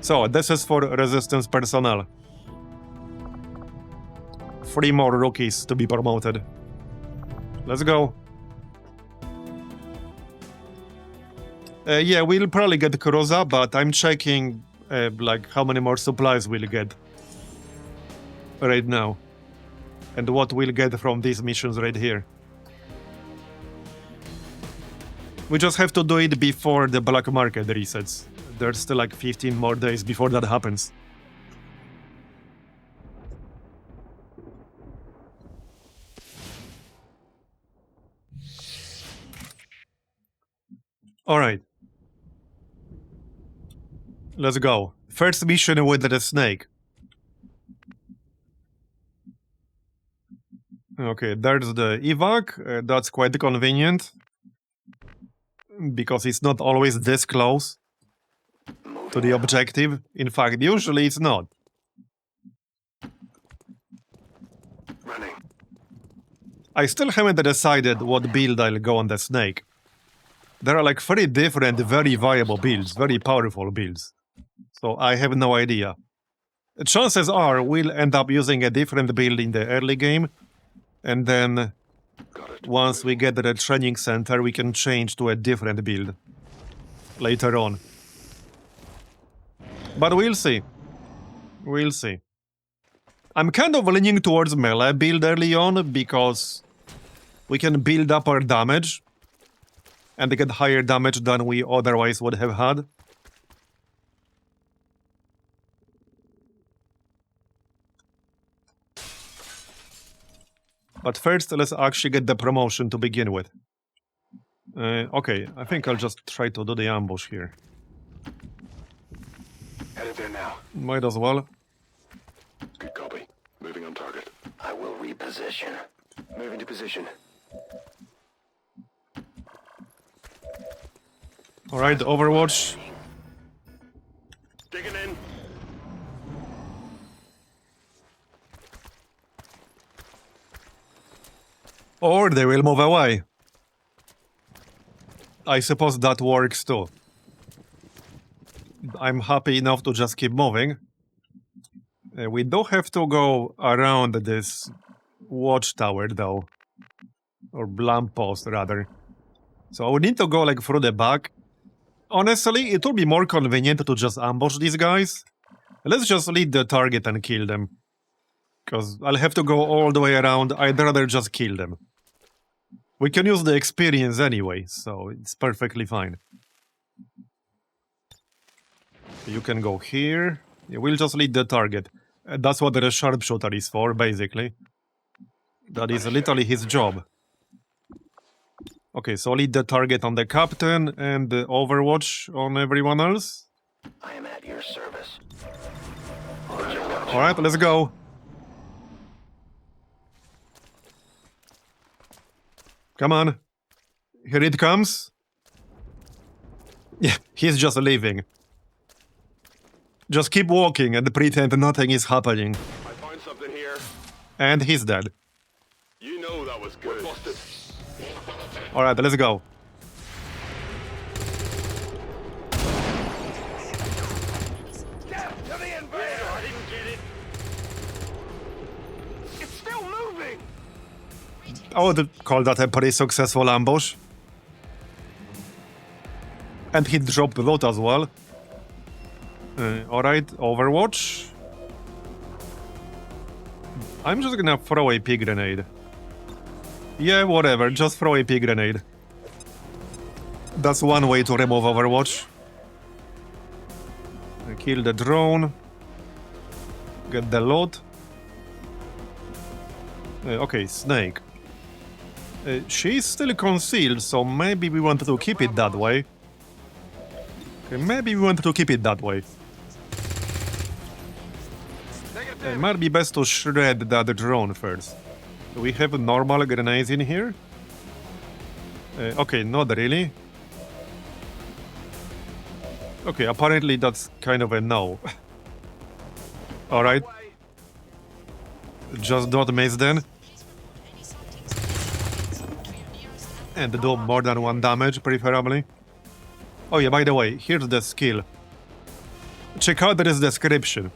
So, this is for resistance personnel. 3 more rookies to be promoted. Let's go. Yeah, we'll probably get Kurosa, but I'm checking like how many more supplies we'll get right now. And what we'll get from these missions right here. We just have to do it before the black market resets. There's still like 15 more days before that happens. Alright. Let's go. First mission with the snake. Okay, there's the evac. That's quite convenient. Because it's not always this close to the objective. In fact, usually it's not. Running. I still haven't decided what build I'll go on the snake. There are like 3 different, very viable builds, very powerful builds. So I have no idea. Chances are we'll end up using a different build in the early game, and then once we get to the training center, we can change to a different build later on. But we'll see. We'll see. I'm kind of leaning towards melee build early on because we can build up our damage and get higher damage than we otherwise would have had. But first, let's actually get the promotion to begin with. Okay, I think I'll just try to do the ambush here. Headed there now. Might as well. Good copy. Moving on target. I will reposition. Moving to position. Alright, Overwatch. Digging in. Or they will move away. I suppose that works too. I'm happy enough to just keep moving. We do have to go around this watchtower though. Or lamppost rather. So we need to go like through the back. Honestly, it would be more convenient to just ambush these guys. Let's just lead the target and kill them. Because I'll have to go all the way around, I'd rather just kill them. We can use the experience anyway, so it's perfectly fine. You can go here. Yeah, we'll just lead the target. That's what the sharpshooter is for, basically. That is literally his job. Okay, so lead the target on the captain and the Overwatch on everyone else. I am at your service. Alright, let's go. Come on. Here it comes. Yeah, he's just leaving. Just keep walking and pretend nothing is happening. I found something here. And he's dead. You know that was good. We're busted. Alright, let's go. Down to the invader! I didn't get it. It's still moving! I would call that a pretty successful ambush. And he dropped the loot as well. Alright, Overwatch. I'm just gonna throw a pig grenade. Yeah, whatever, just throw a pig grenade. That's one way to remove Overwatch. Kill the drone. Get the loot. Okay, Snake. She's still concealed, so maybe we want to keep it that way. Okay, maybe we want to keep it that way. It might be best to shred that drone first. Do we have normal grenades in here? Okay, not really. Okay, apparently that's kind of a no. Alright. Just don't miss then. And do more than 1 damage, preferably. Oh yeah, by the way, here's the skill. check out this description.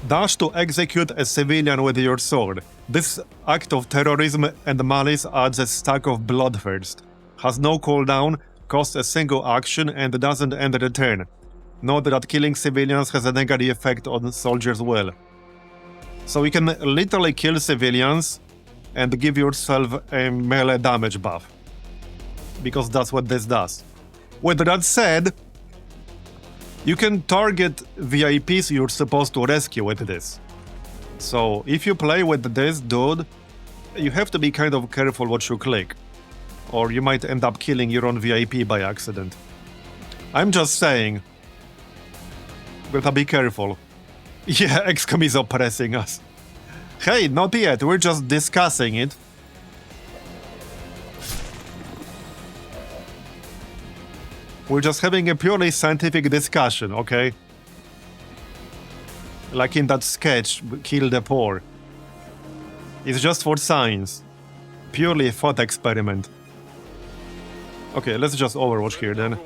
Dash to execute a civilian with your sword. This act of terrorism and malice adds a stack of bloodthirst. Has no cooldown, costs a single action, and doesn't end the turn. Note that killing civilians has a negative effect on soldiers' will. So you can literally kill civilians and give yourself a melee damage buff. Because that's what this does. With that said, you can target VIPs you're supposed to rescue with this. So if you play with this dude, you have to be kind of careful what you click. Or you might end up killing your own VIP by accident. I'm just saying. Gotta be careful. Yeah, XCOM is oppressing us. Hey, not yet, we're just discussing it. We're just having a purely scientific discussion, okay? Like in that sketch, Kill the Poor. It's just for science. Purely a thought experiment. Okay, let's just Overwatch here then.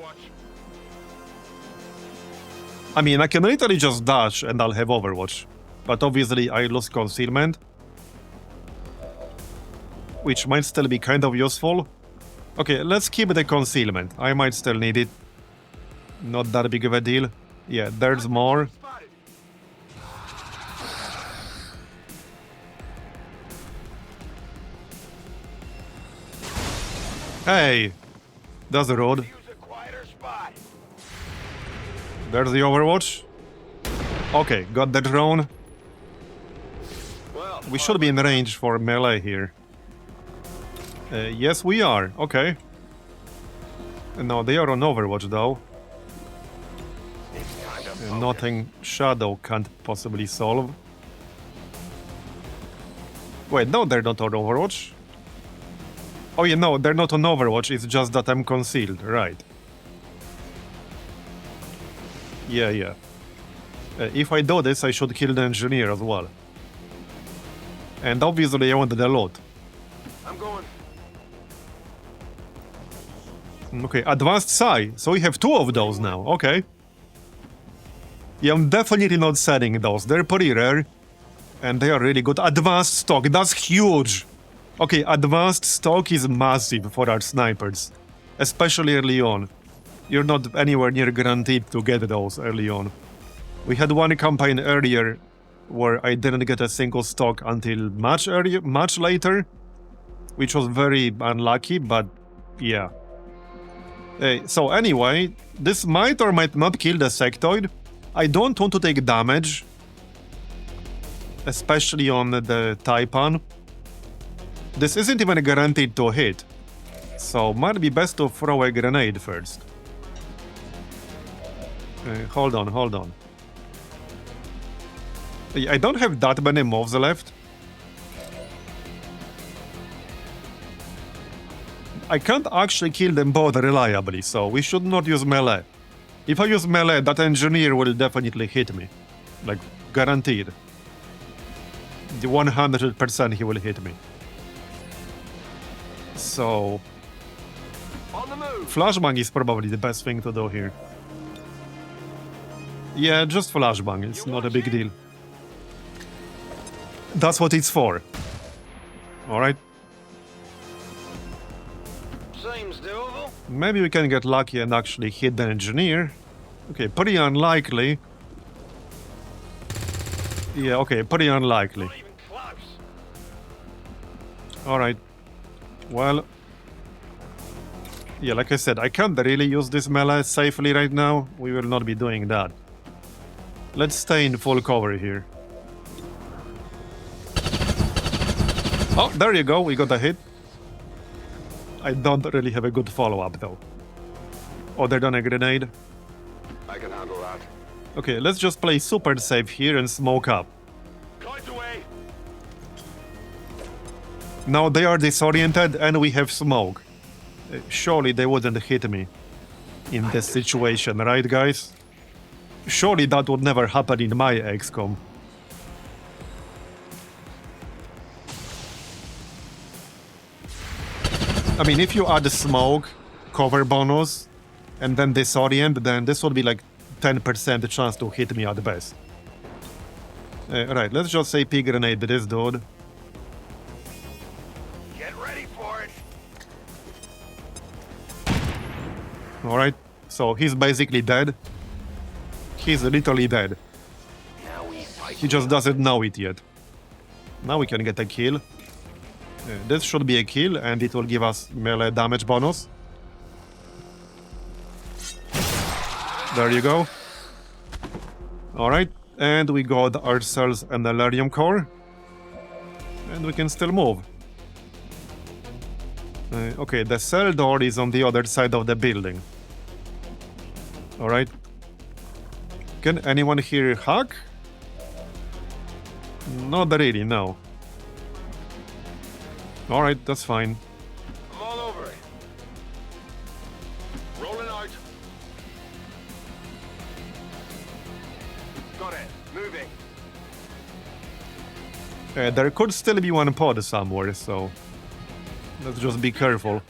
I mean, I can literally just dash and I'll have Overwatch. But obviously I lose concealment. Which might still be kind of useful. Okay, let's keep the concealment. I might still need it. Not that big of a deal. Yeah, there's more. Hey! That's the road. There's the Overwatch. Okay, got the drone. We should be in range for melee here. Yes, we are. Okay. No, they are on Overwatch, though. Nothing Shadow can't possibly solve. Wait, no, they're not on Overwatch. Oh yeah, no, they're not on Overwatch, it's just that I'm concealed, right. Yeah. If I do this, I should kill the engineer as well. And obviously I want the loot. I'm going. Okay, advanced Psi. So we have two of those now, okay. Yeah, I'm definitely not selling those. They're pretty rare. And they are really good. Advanced stock, that's huge! Okay, advanced stock is massive for our snipers. Especially early on. You're not anywhere near guaranteed to get those early on. We had one campaign earlier where I didn't get a single stock until much later. Which was very unlucky, but yeah. So anyway, this might or might not kill the sectoid. I don't want to take damage. Especially on the Taipan. This isn't even guaranteed to hit. So might be best to throw a grenade first. Hold on. I don't have that many moves left. I can't actually kill them both reliably, so we should not use melee. If I use melee, that engineer will definitely hit me. Like, guaranteed. The 100% he will hit me. So... Flashbang is probably the best thing to do here. Yeah, just flashbang, it's not a big deal. That's what it's for. Alright. Seems doable. Maybe we can get lucky and actually hit the engineer. Okay, pretty unlikely. Yeah, okay, pretty unlikely. Not even close. Alright. Well... Yeah, like I said, I can't really use this melee safely right now. We will not be doing that. Let's stay in full cover here. Oh, there you go, we got a hit. I don't really have a good follow-up though. Other than a grenade. I can handle that. Okay, let's just play super safe here and smoke up. Kite away. Now they are disoriented and we have smoke. Surely they wouldn't hit me in this situation, right guys? Surely that would never happen in my XCOM. I mean, if you add smoke, cover bonus, and then disorient, then this would be like 10% chance to hit me at best. Right, let's just AP grenade this dude. Get ready for it. Alright, so he's basically dead. He's literally dead. Now we fight. He just doesn't know it yet. Now we can get a kill. This should be a kill, and it will give us melee damage bonus. There you go. Alright, and we got ourselves an Elerium core. And we can still move. Okay, the cell door is on the other side of the building. Alright. Can anyone here hack? Not really, no. Alright, that's fine. I'm all over it. Rolling out. Got it. Moving. There could still be one pod somewhere, so let's just be careful.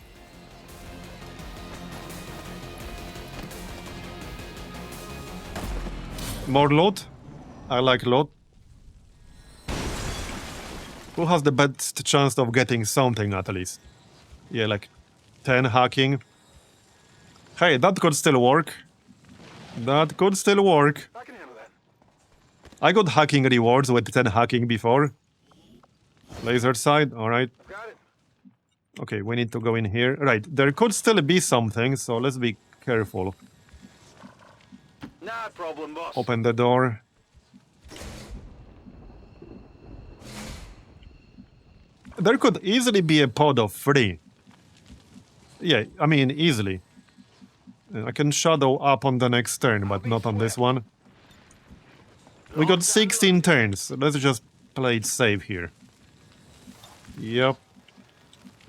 More loot? I like loot. Who has the best chance of getting something at least? Yeah, like 10 hacking. Hey, that could still work. That could still work. I can handle that. I got hacking rewards with 10 hacking before. Laser sight, alright. Got it. Okay, we need to go in here. Right, there could still be something, so let's be careful. Not a problem, boss. Open the door. There could easily be a pod of 3. Yeah, I mean, easily. I can shadow up on the next turn, but not on this one. We got 16 turns. Let's just play it safe here. Yep.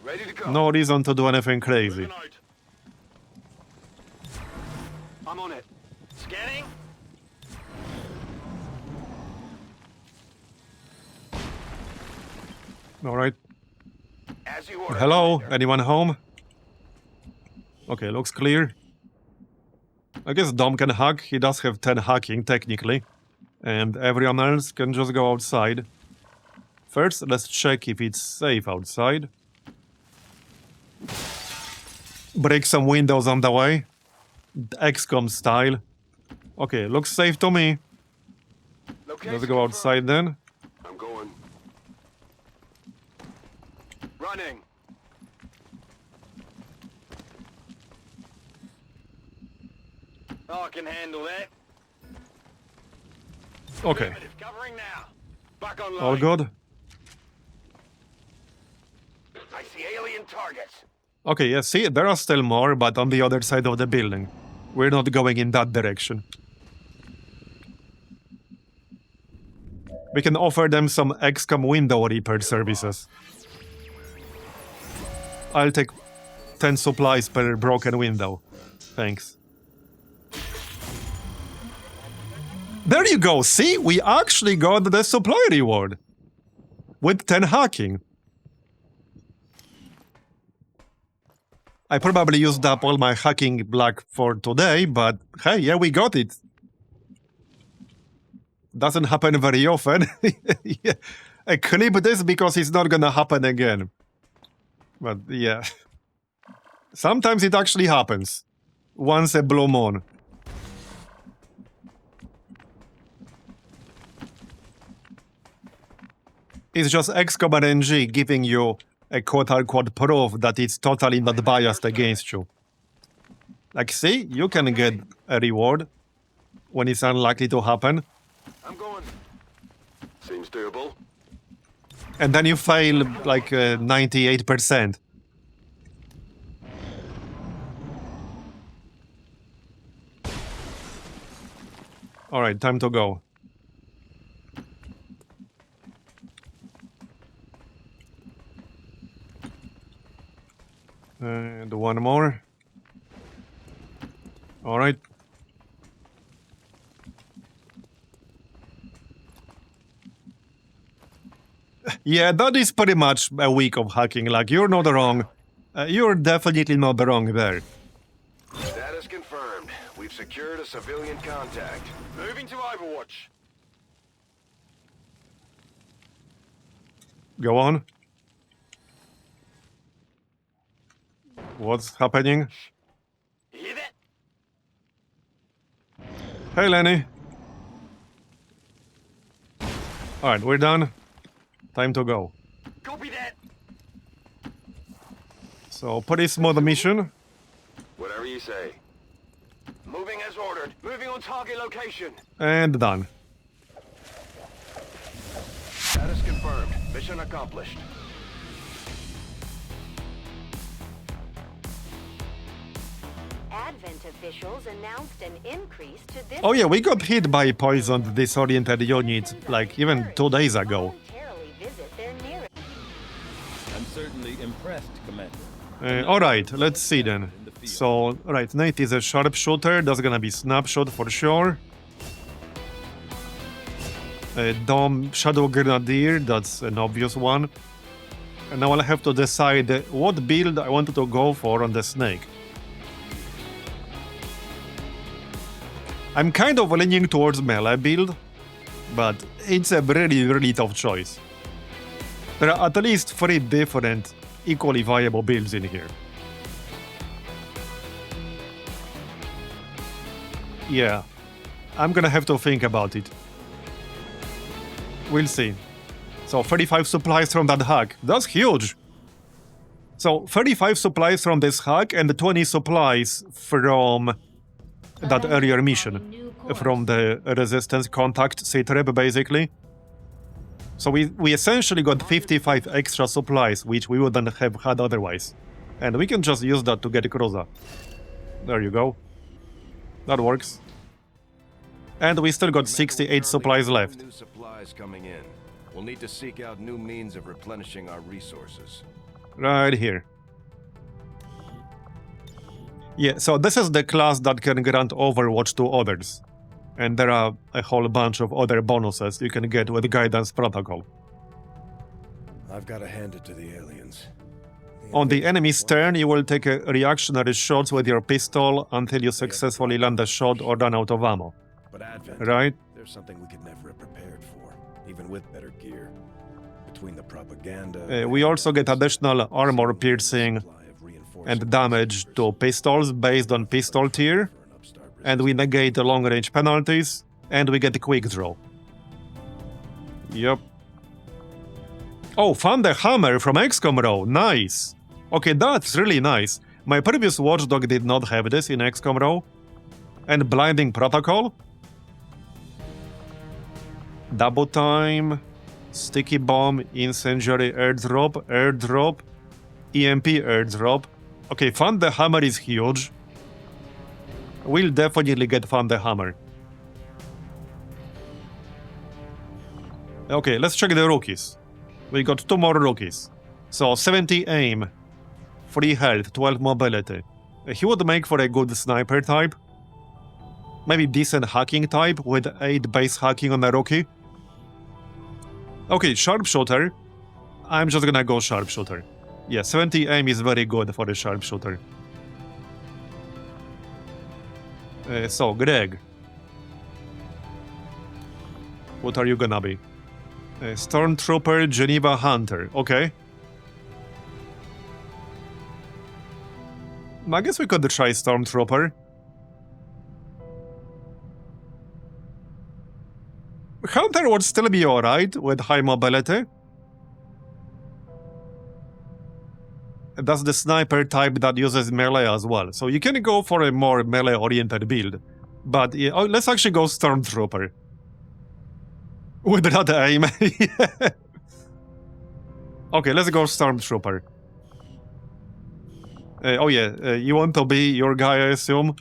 Ready to go. No reason to do anything crazy. Moving out. I'm on it. Scanning. Alright. As you ordered. Hello? Commander. Anyone home? Okay, looks clear. I guess Dom can hack. He does have 10 hacking, technically. And everyone else can just go outside. First, let's check if it's safe outside. Break some windows on the way. XCOM style. Okay, looks safe to me. Location Let's go outside then. I'm going. Running. Oh, I can handle that. Okay, Affirmative. Covering now. Back online. all good. I see alien targets. Okay, yeah, see, there are still more, but on the other side of the building. We're not going in that direction. We can offer them some XCOM window repair services. I'll take 10 supplies per broken window. Thanks. There you go, see? We actually got the supply reward. With 10 hacking. I probably used up all my hacking black for today, but hey, yeah, we got it. Doesn't happen very often. Yeah. I clip this because it's not gonna happen again. But yeah. Sometimes it actually happens. Once a blue moon. It's just XCOM RNG giving you a quote-unquote proof that it's totally not biased against you. Like, see? You can get a reward when it's unlikely to happen. I'm going. Seems doable. And then you fail like 98%. Alright, time to go. And one more. Alright. Yeah, that is pretty much a week of hacking. Like, you're not wrong. You're definitely not wrong there. Status confirmed. We've We've secured a civilian contact. Moving to Overwatch. Go on. What's happening? Hear that? Hey, Lenny. Alright, we're done. Time to go. Copy that. So, pretty smooth mission. Whatever you say. Moving as ordered. Moving on target location. And done. Status confirmed. Mission accomplished. Advent officials announced an increase to this. Oh yeah, we got hit by poisoned, disoriented units, like, even 2 days ago. Voluntarily visit their nearest. I'm certainly impressed, Commander. Alright, let's see then. So, right, Nate is a sharpshooter, that's gonna be snapshot for sure. Dom Shadow Grenadier, that's an obvious one. And now I'll have to decide what build I wanted to go for on the Snake. I'm kind of leaning towards melee build, but it's a really, really tough choice. There are at least 3 different, equally viable builds in here. Yeah, I'm gonna have to think about it. We'll see. So 35 supplies from that hack, that's huge! So 35 supplies from this hack and 20 supplies from that earlier mission, from the resistance contact C-trip, basically. So we essentially got 55 extra supplies, which we wouldn't have had otherwise. And we can just use that to get a cruiser. There you go. That works. And we still got 68 supplies left. New supplies coming in. We'll need to seek out new means of replenishing our resources. Right here. Yeah, so this is the class that can grant Overwatch to others. And there are a whole bunch of other bonuses you can get with Guidance Protocol. I've got to hand it to the aliens. On the enemy's turn, you will take a reactionary shots with your pistol until you successfully land a shot or run out of ammo. But Advent, Right? there's something we could never have prepared for, even with better gear. Between the propaganda... We also get additional armor piercing and damage to pistols based on pistol tier, and we negate the long-range penalties, and we get a quick draw. Yep. Oh, found the hammer from XCOM Row, nice! Okay, that's really nice. My previous Watchdog did not have this in XCOM Row. And Blinding Protocol. Double time, Sticky Bomb, Incendiary Airdrop, EMP Airdrop. Okay, Fund the Hammer is huge. We'll definitely get Fund the Hammer. Okay, let's check the rookies. We got 2 more rookies. So 70 aim, 3 health, 12 mobility. He would make for a good sniper type. Maybe decent hacking type with 8 base hacking on a rookie. Okay, sharpshooter. I'm just gonna go sharpshooter. Yeah, 70 aim is very good for a sharpshooter. So, Greg. What are you gonna be? Stormtrooper, Geneva Hunter. Okay. I guess we could try Stormtrooper. Hunter would still be alright with high mobility. That's the sniper type that uses melee as well. So you can go for a more melee-oriented build. But yeah, let's actually go Stormtrooper. With that aim. Yeah. Okay, let's go Stormtrooper. Oh yeah, you want to be your guy, I assume?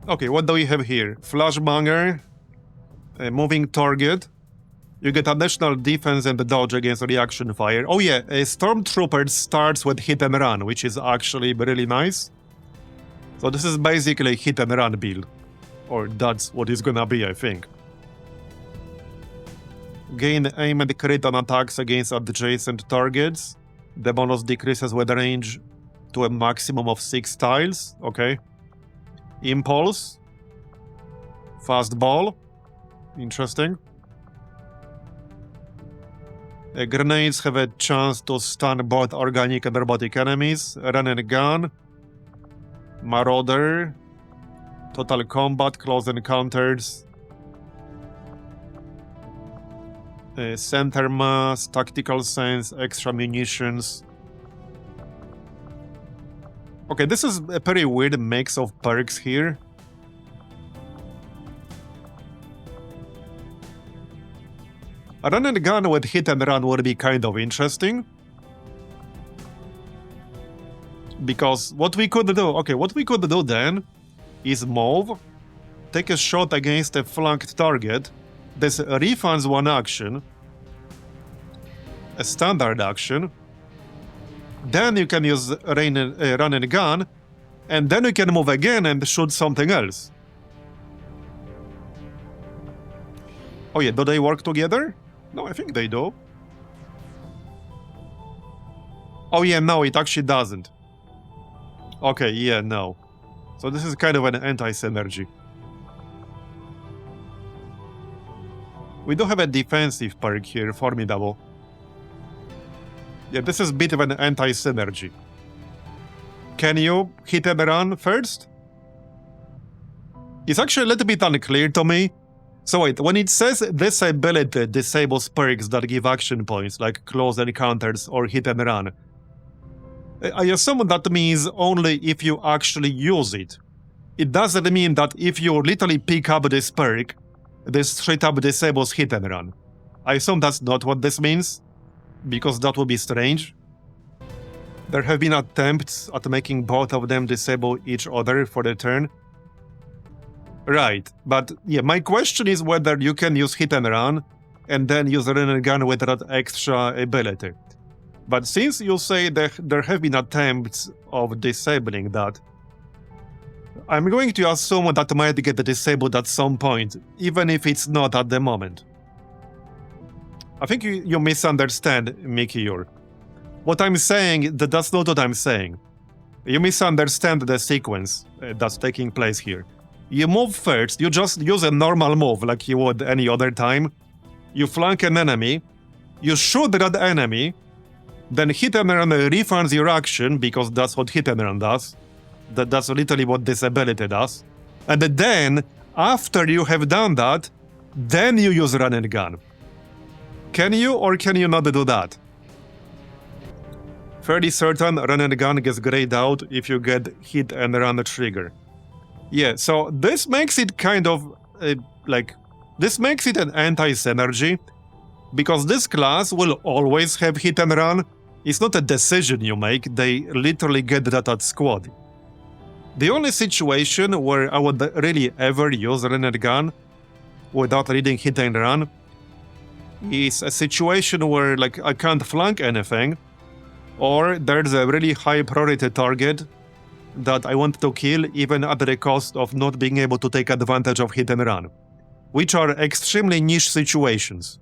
Okay, what do we have here? Flashbanger, a moving target. You get additional defense and dodge against reaction fire. Oh yeah, a Stormtrooper starts with hit and run, which is actually really nice. So this is basically a hit and run build. Or that's what it's gonna be, I think. Gain aim and crit on attacks against adjacent targets. The bonus decreases with range to a maximum of 6 tiles. Okay. Impulse. Fastball. Interesting. Grenades have a chance to stun both organic and robotic enemies. Run and gun. Marauder. Total combat, close encounters. Center mass, tactical sense, extra munitions. Okay, this is a pretty weird mix of perks here. A run and gun with hit and run would be kind of interesting. Because what we could do then is move, take a shot against a flanked target. This refunds one action, a standard action. Then you can use run and gun, and then you can move again and shoot something else. Oh yeah, do they work together? No, I think they do. Oh yeah, no, it actually doesn't. Okay, yeah, no. So this is kind of an anti-synergy. We do have a defensive perk here, Formidable. Yeah, this is a bit of an anti-synergy. Can you hit and run first? It's actually a little bit unclear to me. So wait, when it says this ability disables perks that give action points, like close encounters or hit and run, I assume that means only if you actually use it. It doesn't mean that if you literally pick up this perk, this straight up disables hit and run. I assume that's not what this means, because that would be strange. There have been attempts at making both of them disable each other for the turn. Right, but yeah, my question is whether you can use hit and run and then use run and gun with that extra ability. But since you say that there have been attempts of disabling that, I'm going to assume that might get disabled at some point, even if it's not at the moment. I think you misunderstand, Mikiur. What I'm saying, that's not what I'm saying. You misunderstand the sequence that's taking place here. You move first, you just use a normal move like you would any other time. You flank an enemy, you shoot that enemy, then hit and run refunds your action, because that's what hit and run does. That's literally what this ability does. And then, after you have done that, then you use run and gun. Can you or can you not do that? Fairly certain run and gun gets grayed out if you get hit and run trigger. Yeah, so this makes it kind of this makes it an anti-synergy, because this class will always have hit and run. It's not a decision you make, they literally get that at squad. The only situation where I would really ever use run and gun without reading hit and run is a situation where I can't flank anything, or there's a really high priority target that I want to kill even at the cost of not being able to take advantage of hit and run, which are extremely niche situations.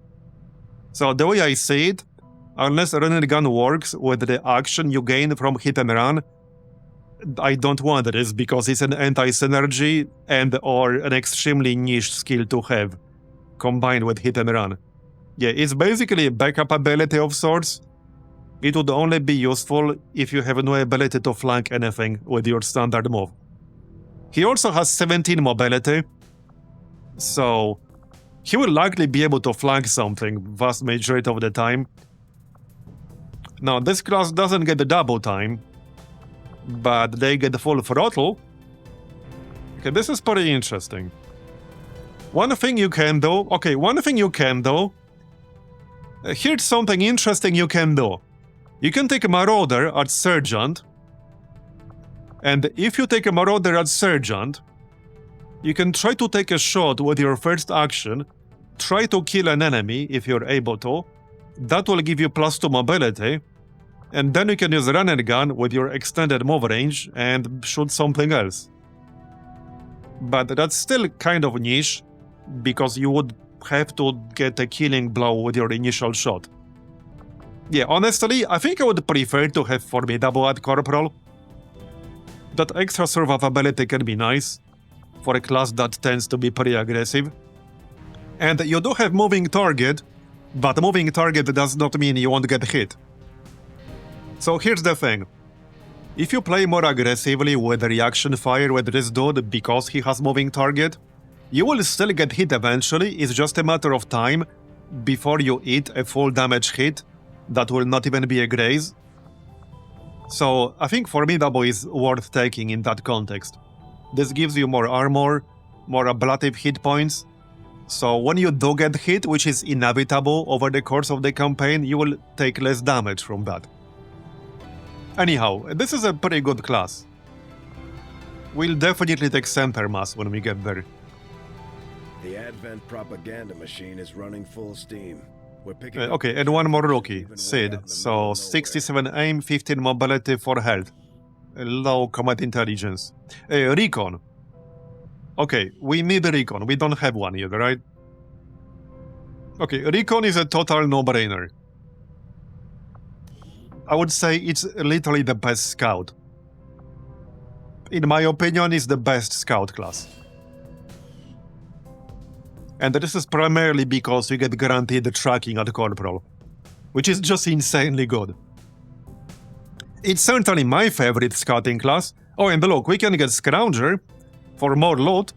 So the way I see it, unless run and gun works with the action you gain from hit and run, I don't want this, because it's an anti-synergy and or an extremely niche skill to have, combined with hit and run. Yeah, it's basically a backup ability of sorts. It would only be useful if you have no ability to flank anything with your standard move. He also has 17 mobility, so he will likely be able to flank something vast majority of the time. Now, this class doesn't get the double time, but they get the full throttle. Okay, this is pretty interesting. One thing you can do, here's something interesting you can do. You can take a Marauder at Sergeant, and if you take a Marauder at Sergeant, you can try to take a shot with your first action, try to kill an enemy if you're able to. That will give you +2 mobility, and then you can use run and gun with your extended move range and shoot something else. But that's still kind of niche, because you would have to get a killing blow with your initial shot. Yeah, honestly, I think I would prefer to have Formidable at Corporal. That extra survivability can be nice for a class that tends to be pretty aggressive. And you do have moving target, but moving target does not mean you won't get hit. So here's the thing. If you play more aggressively with reaction fire with this dude because he has moving target, you will still get hit eventually. It's just a matter of time before you eat a full damage hit that will not even be a graze. So I think Formidable is worth taking in that context. This gives you more armor, more ablative hit points. So when you do get hit, which is inevitable over the course of the campaign, you will take less damage from that. Anyhow, this is a pretty good class. We'll definitely take Sempermas when we get there. The Advent propaganda machine is running full steam. We're picking Okay, and one more rookie, Sid. So 67 aim, 15 mobility, 4 health. Low combat intelligence. Recon. Okay, we need a recon. We don't have one yet, right? Okay, recon is a total no-brainer. I would say it's literally the best scout. In my opinion, it's the best scout class. And this is primarily because you get guaranteed the tracking at Corporal, which is just insanely good. It's certainly my favorite scouting class. Oh, and look, we can get Scrounger for more loot.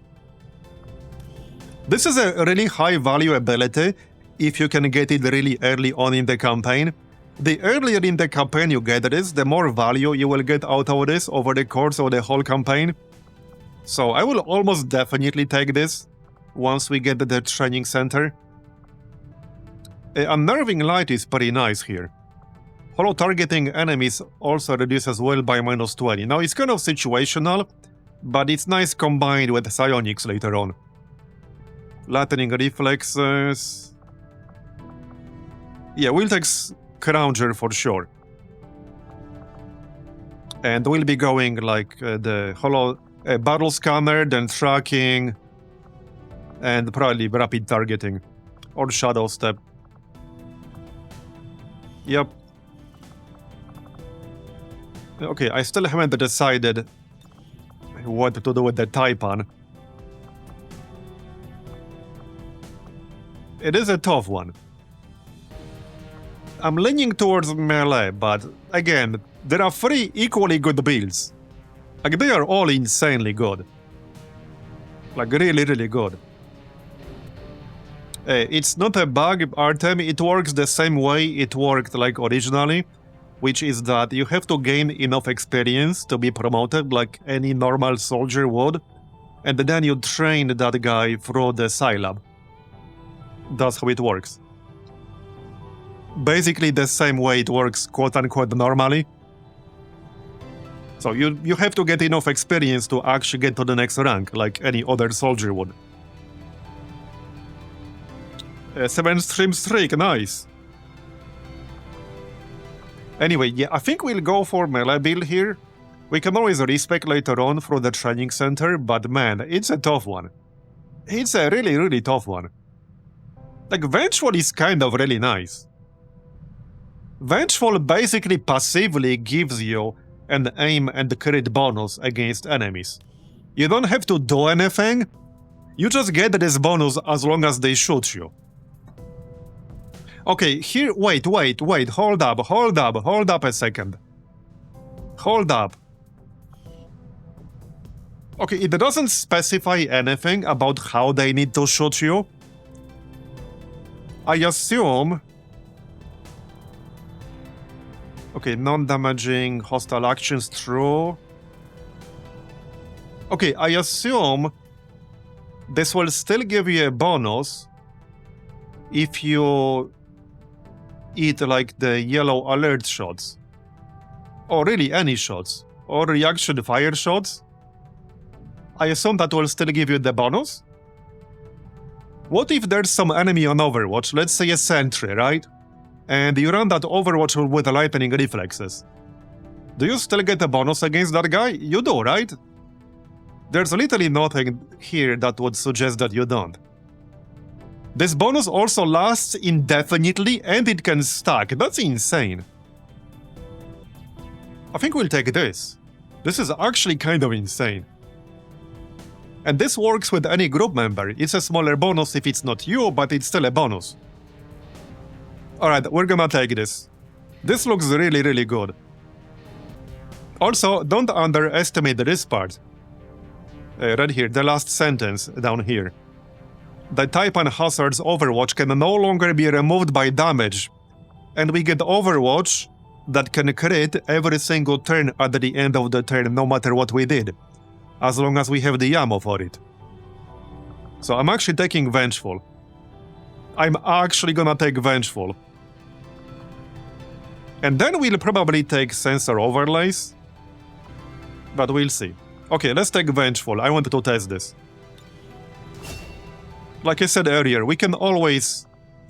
This is a really high value ability if you can get it really early on in the campaign. The earlier in the campaign you get this, the more value you will get out of this over the course of the whole campaign. So I will almost definitely take this once we get to the training center. Unnerving Light is pretty nice here. Hollow targeting enemies also reduces will by -20. Now it's kind of situational, but it's nice combined with psionics later on. Lightning reflexes. Yeah, we'll take Scrounger for sure. And we'll be going like the hollow battle scanner, then tracking, and probably rapid targeting or shadow step. Yep. Okay, I still haven't decided what to do with the Taipan. It is a tough one. I'm leaning towards melee, but again, there are 3 equally good builds. Like, they are all insanely good. Like, really, really good. It's not a bug, Artem, it works the same way it worked like originally, which is that you have to gain enough experience to be promoted like any normal soldier would, and then you train that guy through the Scilab. That's how it works. Basically the same way it works quote-unquote normally. So you have to get enough experience to actually get to the next rank, like any other soldier would. 7-stream streak, nice. Anyway, yeah, I think we'll go for melee build here. We can always respec later on through the training center, but man, it's a tough one. It's a really, really tough one. Like, Vengeful is kind of really nice. Vengeful basically passively gives you an aim and crit bonus against enemies. You don't have to do anything, you just get this bonus as long as they shoot you. Okay, here, wait, hold up a second. Hold up. Okay, it doesn't specify anything about how they need to shoot you. I assume... Okay, non-damaging hostile actions, true. Okay, I assume this will still give you a bonus if you eat like the yellow alert shots. Or really any shots. Or reaction fire shots. I assume that will still give you the bonus? What if there's some enemy on Overwatch, let's say a sentry, right? And you run that Overwatch with lightning reflexes. Do you still get a bonus against that guy? You do, right? There's literally nothing here that would suggest that you don't. This bonus also lasts indefinitely and it can stack. That's insane. I think we'll take this. This is actually kind of insane. And this works with any group member. It's a smaller bonus if it's not you, but it's still a bonus. Alright, we're gonna take this. This looks really, really good. Also, don't underestimate this part. Right here, the last sentence down here. The type and hazards Overwatch can no longer be removed by damage. And we get Overwatch that can crit every single turn at the end of the turn, no matter what we did. As long as we have the ammo for it. So I'm actually taking Vengeful. I'm actually gonna take Vengeful. And then we'll probably take Sensor Overlays. But we'll see. Okay, let's take Vengeful. I wanted to test this. Like I said earlier, we can always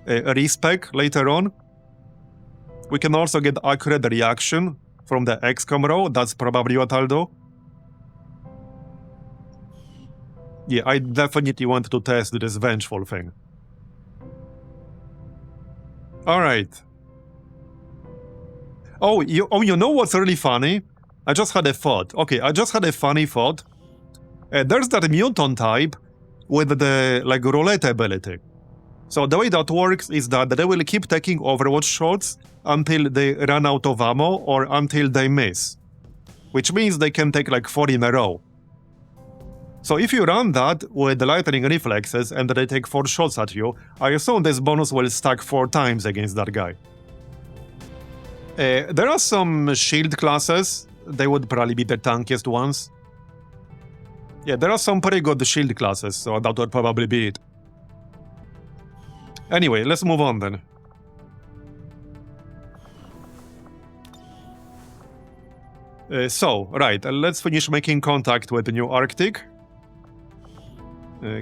respec later on. We can also get accurate reaction from the XCOM row. That's probably what I'll do. Yeah, I definitely want to test this Vengeful thing. Alright. Oh, you know what's really funny? I just had a thought. Okay, I just had a funny thought. There's that mutant type with the, like, roulette ability. So the way that works is that they will keep taking Overwatch shots until they run out of ammo or until they miss. Which means they can take like 4 in a row. So if you run that with the lightning reflexes and they take 4 shots at you, I assume this bonus will stack 4 times against that guy. There are some shield classes. They would probably be the tankiest ones. Yeah, there are some pretty good shield classes, so that would probably be it. Anyway, let's move on then. Let's finish making contact with the new Arctic.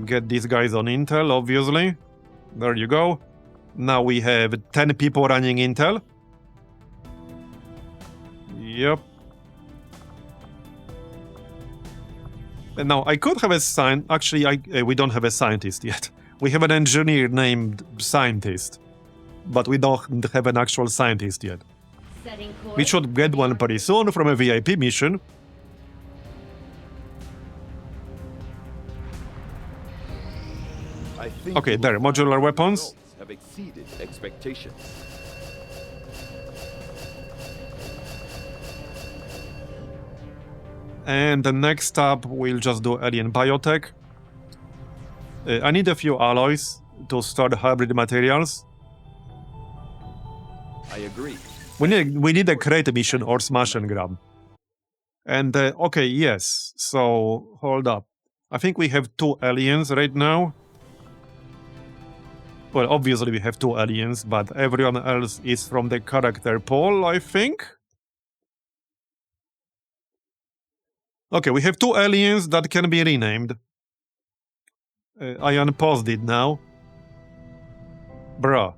Get these guys on intel, obviously. There you go. Now we have 10 people running intel. Yep. And now I could have a actually, we don't have a scientist yet. We have an engineer named Scientist, but we don't have an actual scientist yet. We should get one pretty soon from a VIP mission. Okay, there, modular weapons. Have exceeded expectations. And the next up, we'll just do alien biotech. I need a few alloys to start hybrid materials. I agree. We need a crate mission or smash and grab. And, okay, yes. So, hold up. I think we have 2 aliens right now. Well, obviously we have 2 aliens, but everyone else is from the character pool, I think. Okay, we have 2 aliens that can be renamed. I unpaused it now. Bruh.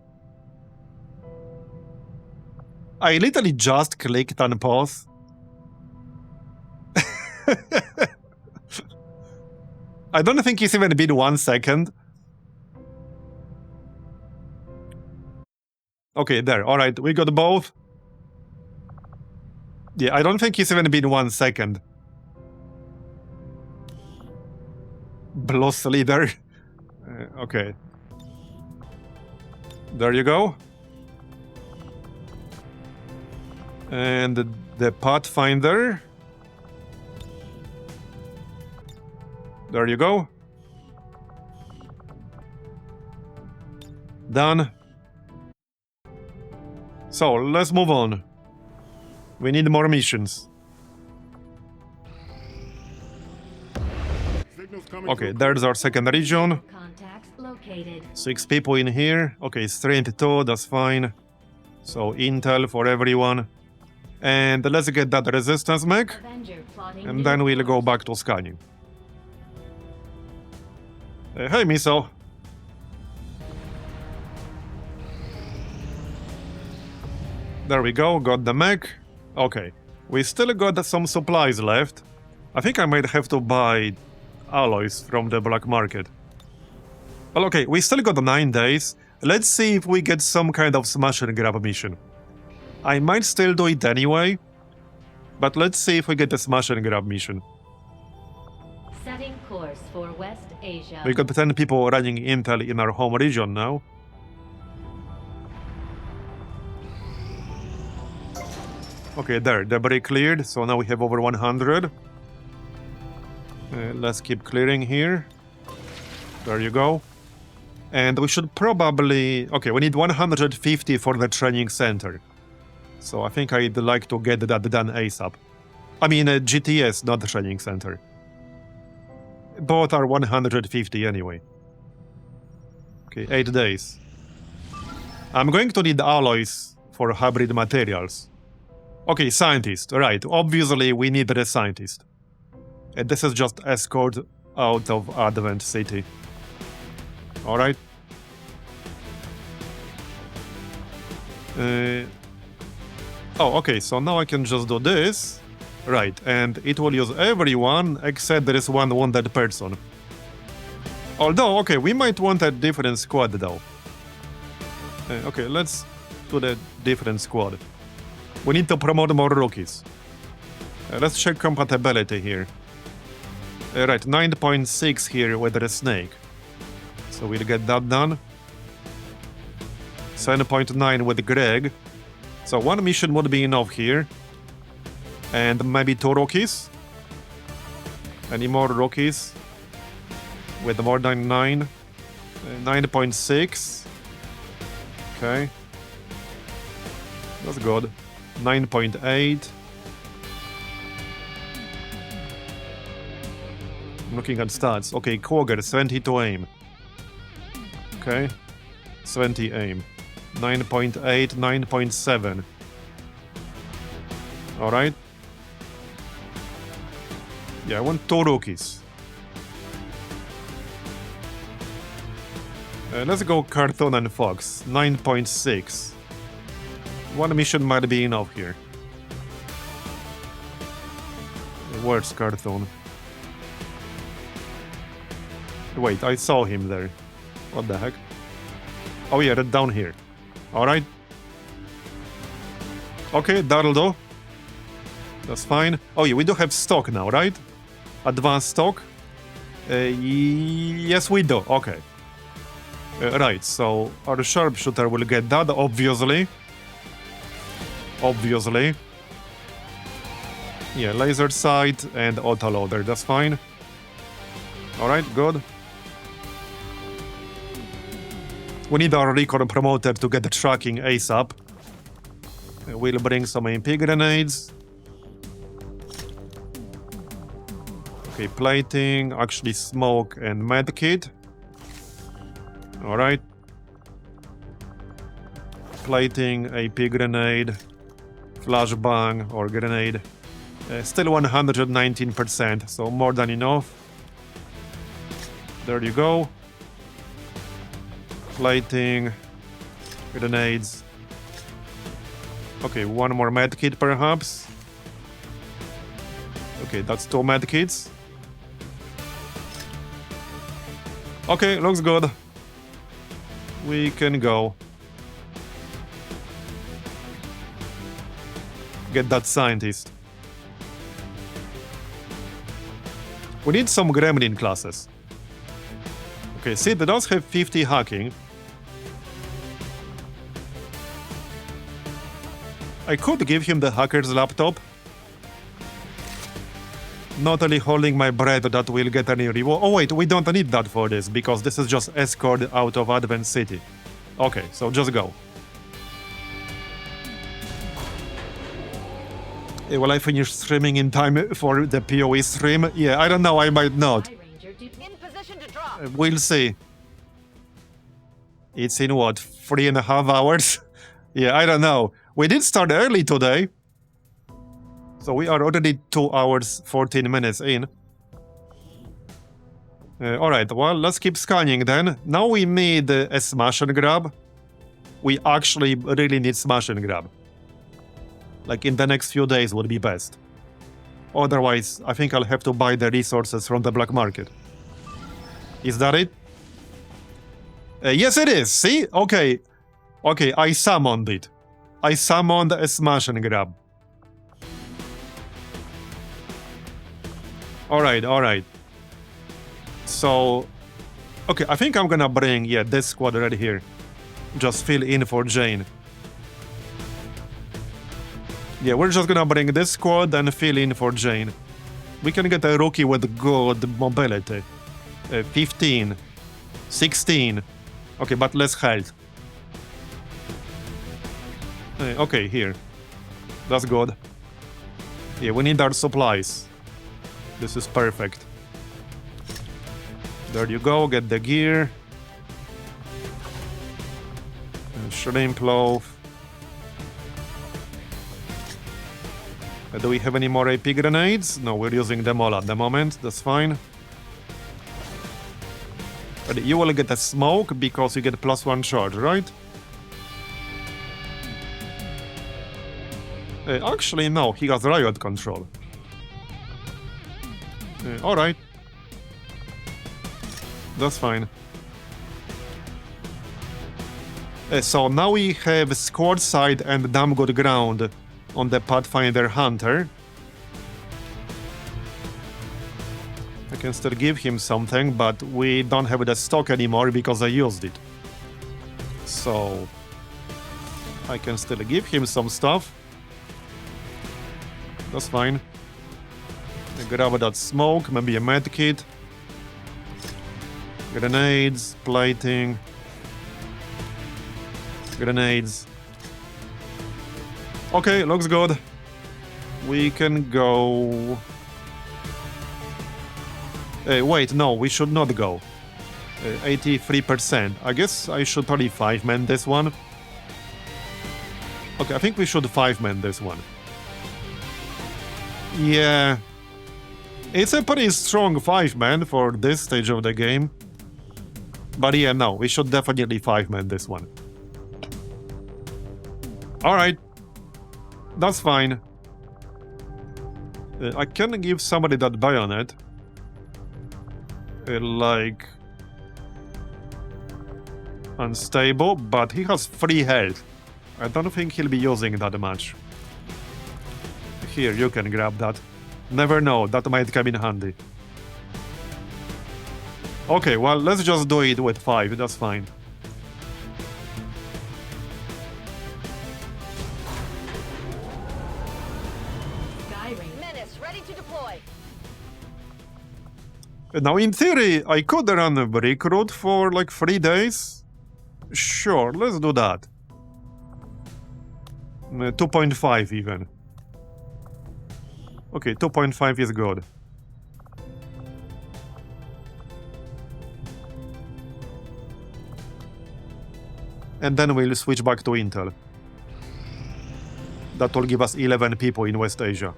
I literally just clicked unpause. I don't think it's even been 1 second. Okay, there. Alright, we got both. Yeah, I don't think it's even been 1 second. Bloss leader. Okay. There you go. And the Pathfinder. There you go. Done. So, let's move on. We need more missions. Okay, there's our second region. 6 people in here. Okay, strength 2, that's fine. So, intel for everyone. And let's get that resistance mech. And then we'll go back to scanning. Hey, Miso. There we go, got the mech. Okay, we still got some supplies left. I think I might have to buy alloys from the black market. Well, okay, we still got 9 days. Let's see if we get some kind of smash and grab mission. I might still do it anyway, but let's see if we get a smash and grab mission. Setting course for West Asia. We got 10 people running intel in our home region now. Okay, there, debris cleared, so now we have over 100. Let's keep clearing here. There you go. And we should probably... Okay, we need 150 for the training center. So I think I'd like to get that done ASAP. I mean, GTS, not the training center. Both are 150 anyway. Okay, 8 days. I'm going to need alloys for hybrid materials. Okay, scientist, right. Obviously, we need a scientist. And this is just escort out of Advent City. Alright. Oh, okay, so now I can just do this. Right, and it will use everyone except there is one wounded person. Although, okay, we might want a different squad though. Okay, let's do the different squad. We need to promote more rookies. Let's check compatibility here. Right, 9.6 here with the snake. So we'll get that done. 7.9 with Greg. So one mission would be enough here. And maybe 2 rookies. Any more rookies? With more than 9. 9.6. Okay. That's good. 9.8. I'm looking at stats. Okay, Quagger, 72 aim. Okay. 70 aim. 9.8, 9.7. Alright. Yeah, I want 2 rookies. Let's go Cartoon and Fox. 9.6. One mission might be enough here. Where's Cartoon? Wait, I saw him there. What the heck? Oh yeah, right down here. Alright. Okay, that'll do. That's fine. Oh yeah, we do have stock now, right? Advanced stock? Yes, we do. Okay. Right, so our sharpshooter will get that, obviously. Obviously. Yeah, laser sight and autoloader, that's fine. Alright, good. We need our recon promoter to get the tracking ASAP. We'll bring some MP grenades. Okay, plating, actually smoke and medkit. Alright. Plating, AP grenade, flashbang or grenade. Still 119%, so more than enough. There you go. Plating, grenades. Okay, one more medkit perhaps. Okay, that's 2 medkits. Okay, looks good. We can go. Get that scientist. We need some gremlin classes. Okay, Sid does have 50 hacking. I could give him the hacker's laptop. Not only holding my breath that we'll get any reward. Oh wait, we don't need that for this, because this is just escort out of Advent City. Okay, so just go. Will I finish streaming in time for the PoE stream? Yeah, I don't know, I might not. In position to drop. We'll see. It's in what, 3.5 hours? Yeah, I don't know. We did start early today. So we are already 2 hours, 14 minutes in. Alright, well, let's keep scanning then. Now we need a smash and grab. We actually really need smash and grab. Like in the next few days would be best. Otherwise, I think I'll have to buy the resources from the black market. Is that it? Yes, it is. See? Okay. Okay, I summoned it. I summoned a smash and grab. Alright, alright. So... Okay, I think I'm gonna bring, yeah, this squad right here. Just fill in for Jane. Yeah, we're just gonna bring this squad and fill in for Jane. We can get a rookie with good mobility. 15. 16. Okay, but less health. Okay, here. That's good. Yeah, we need our supplies. This is perfect. There you go, get the gear. Shrimp loaf. Do we have any more AP grenades? No, we're using them all at the moment. That's fine. But you will get a smoke because you get +1 charge, right? Actually, no. He has riot control. Alright. That's fine. So now we have squad side and damn good ground on the Pathfinder Hunter. I can still give him something, but we don't have the stock anymore because I used it. So I can still give him some stuff. That's fine. Grab that smoke, maybe a medkit. Grenades, plating. Grenades. Okay, looks good. We can go... wait, no, we should not go. 83%. I guess I should probably 5-man this one. Okay, I think we should 5-man this one. Yeah. It's a pretty strong 5-man for this stage of the game. But yeah, no, we should definitely 5-man this one. Alright. That's fine. I can give somebody that bayonet. Like... unstable, but he has 3 health. I don't think he'll be using that much. Here, you can grab that. Never know, that might come in handy. Okay, well, let's just do it with 5, that's fine. Menace, ready to deploy. Now, in theory, I could run a recruit for like 3 days. Sure, let's do that. 2.5 even. Okay, 2.5 is good. And then we'll switch back to Intel. That will give us 11 people in West Asia.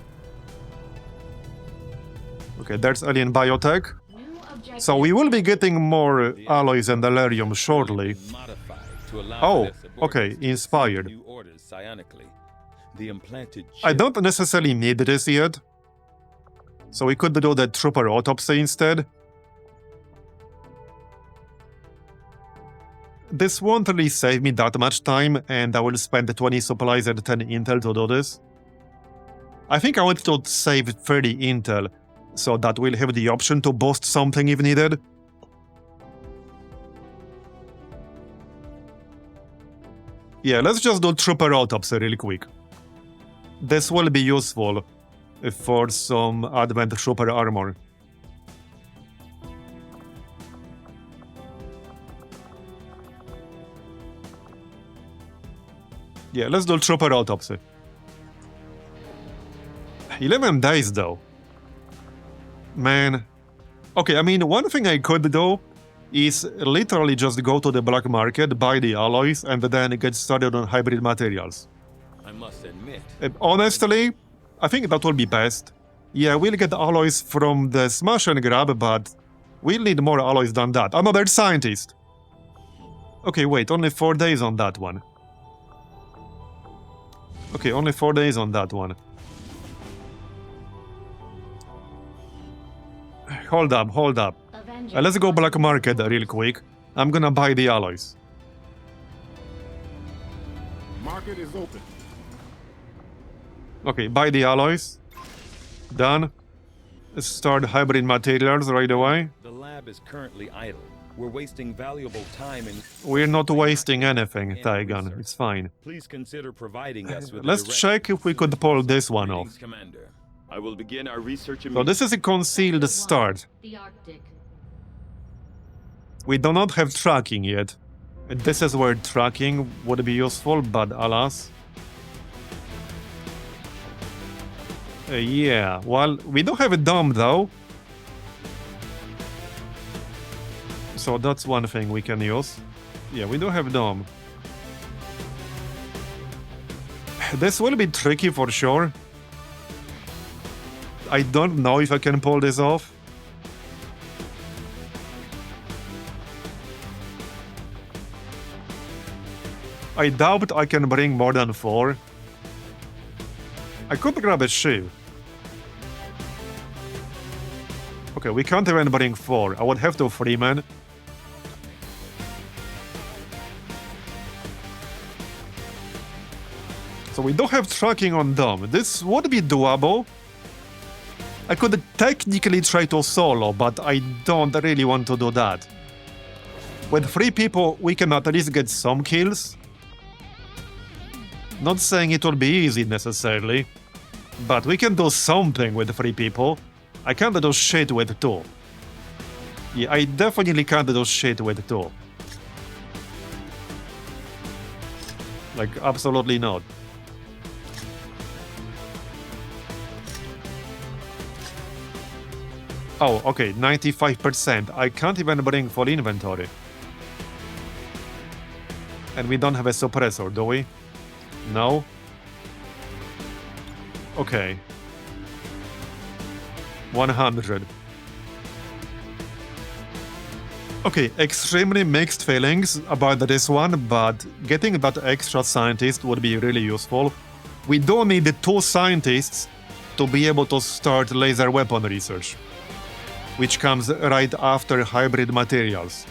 Okay, there's Alien Biotech. So we will be getting more alloys and Delirium shortly. Oh, okay, inspired. I don't necessarily need this yet. So we could do the Trooper Autopsy instead. This won't really save me that much time, and I will spend 20 supplies and 10 intel to do this. I think I want to save 30 intel, so that we'll have the option to boost something if needed. Yeah, let's just do Trooper Autopsy real quick. This will be useful for some Advent Trooper armor. Yeah, let's do Trooper Autopsy. 11 days though. Man. Okay, I mean, one thing I could do is literally just go to the black market, buy the alloys, and then get started on hybrid materials. I must admit. Honestly, I think that will be best. Yeah, we'll get alloys from the smash and grab, but we'll need more alloys than that. Another scientist. Okay, wait, only 4 days on that one. Okay, only 4 days on that one. Hold up, hold up. Let's go black market real quick. I'm gonna buy the alloys. Market is open. Okay, buy the alloys. Done. Start hybrid materials right away. The lab is currently idle. We're wasting valuable time in... We're not wasting anything, Taigan. It's fine. Please consider providing us with Let's check if we could pull this one off. Greetings, Commander. I will begin our research So immediately. this is a concealed start. The Arctic. We do not have tracking yet. This is where tracking would be useful, but alas. Yeah, well, we do have a dome though. So that's one thing we can use. Yeah, we do have dome. This will be tricky for sure. I don't know if I can pull this off. I doubt I can bring more than 4. I could grab a shiv. Okay, we can't even bring 4. I would have to Freeman. So we don't have tracking on Dome. This would be doable. I could technically try to solo, but I don't really want to do that. With 3 people, we can at least get some kills. Not saying it will be easy necessarily, but we can do something with 3 people. I can't do shit with 2. Yeah, I definitely can't do shit with 2. Like, absolutely not. Oh, okay, 95%. I can't even bring full inventory. And we don't have a suppressor, do we? No? Okay. 100. Okay, extremely mixed feelings about this one, but getting that extra scientist would be really useful. We do need 2 scientists to be able to start laser weapon research, which comes right after hybrid materials.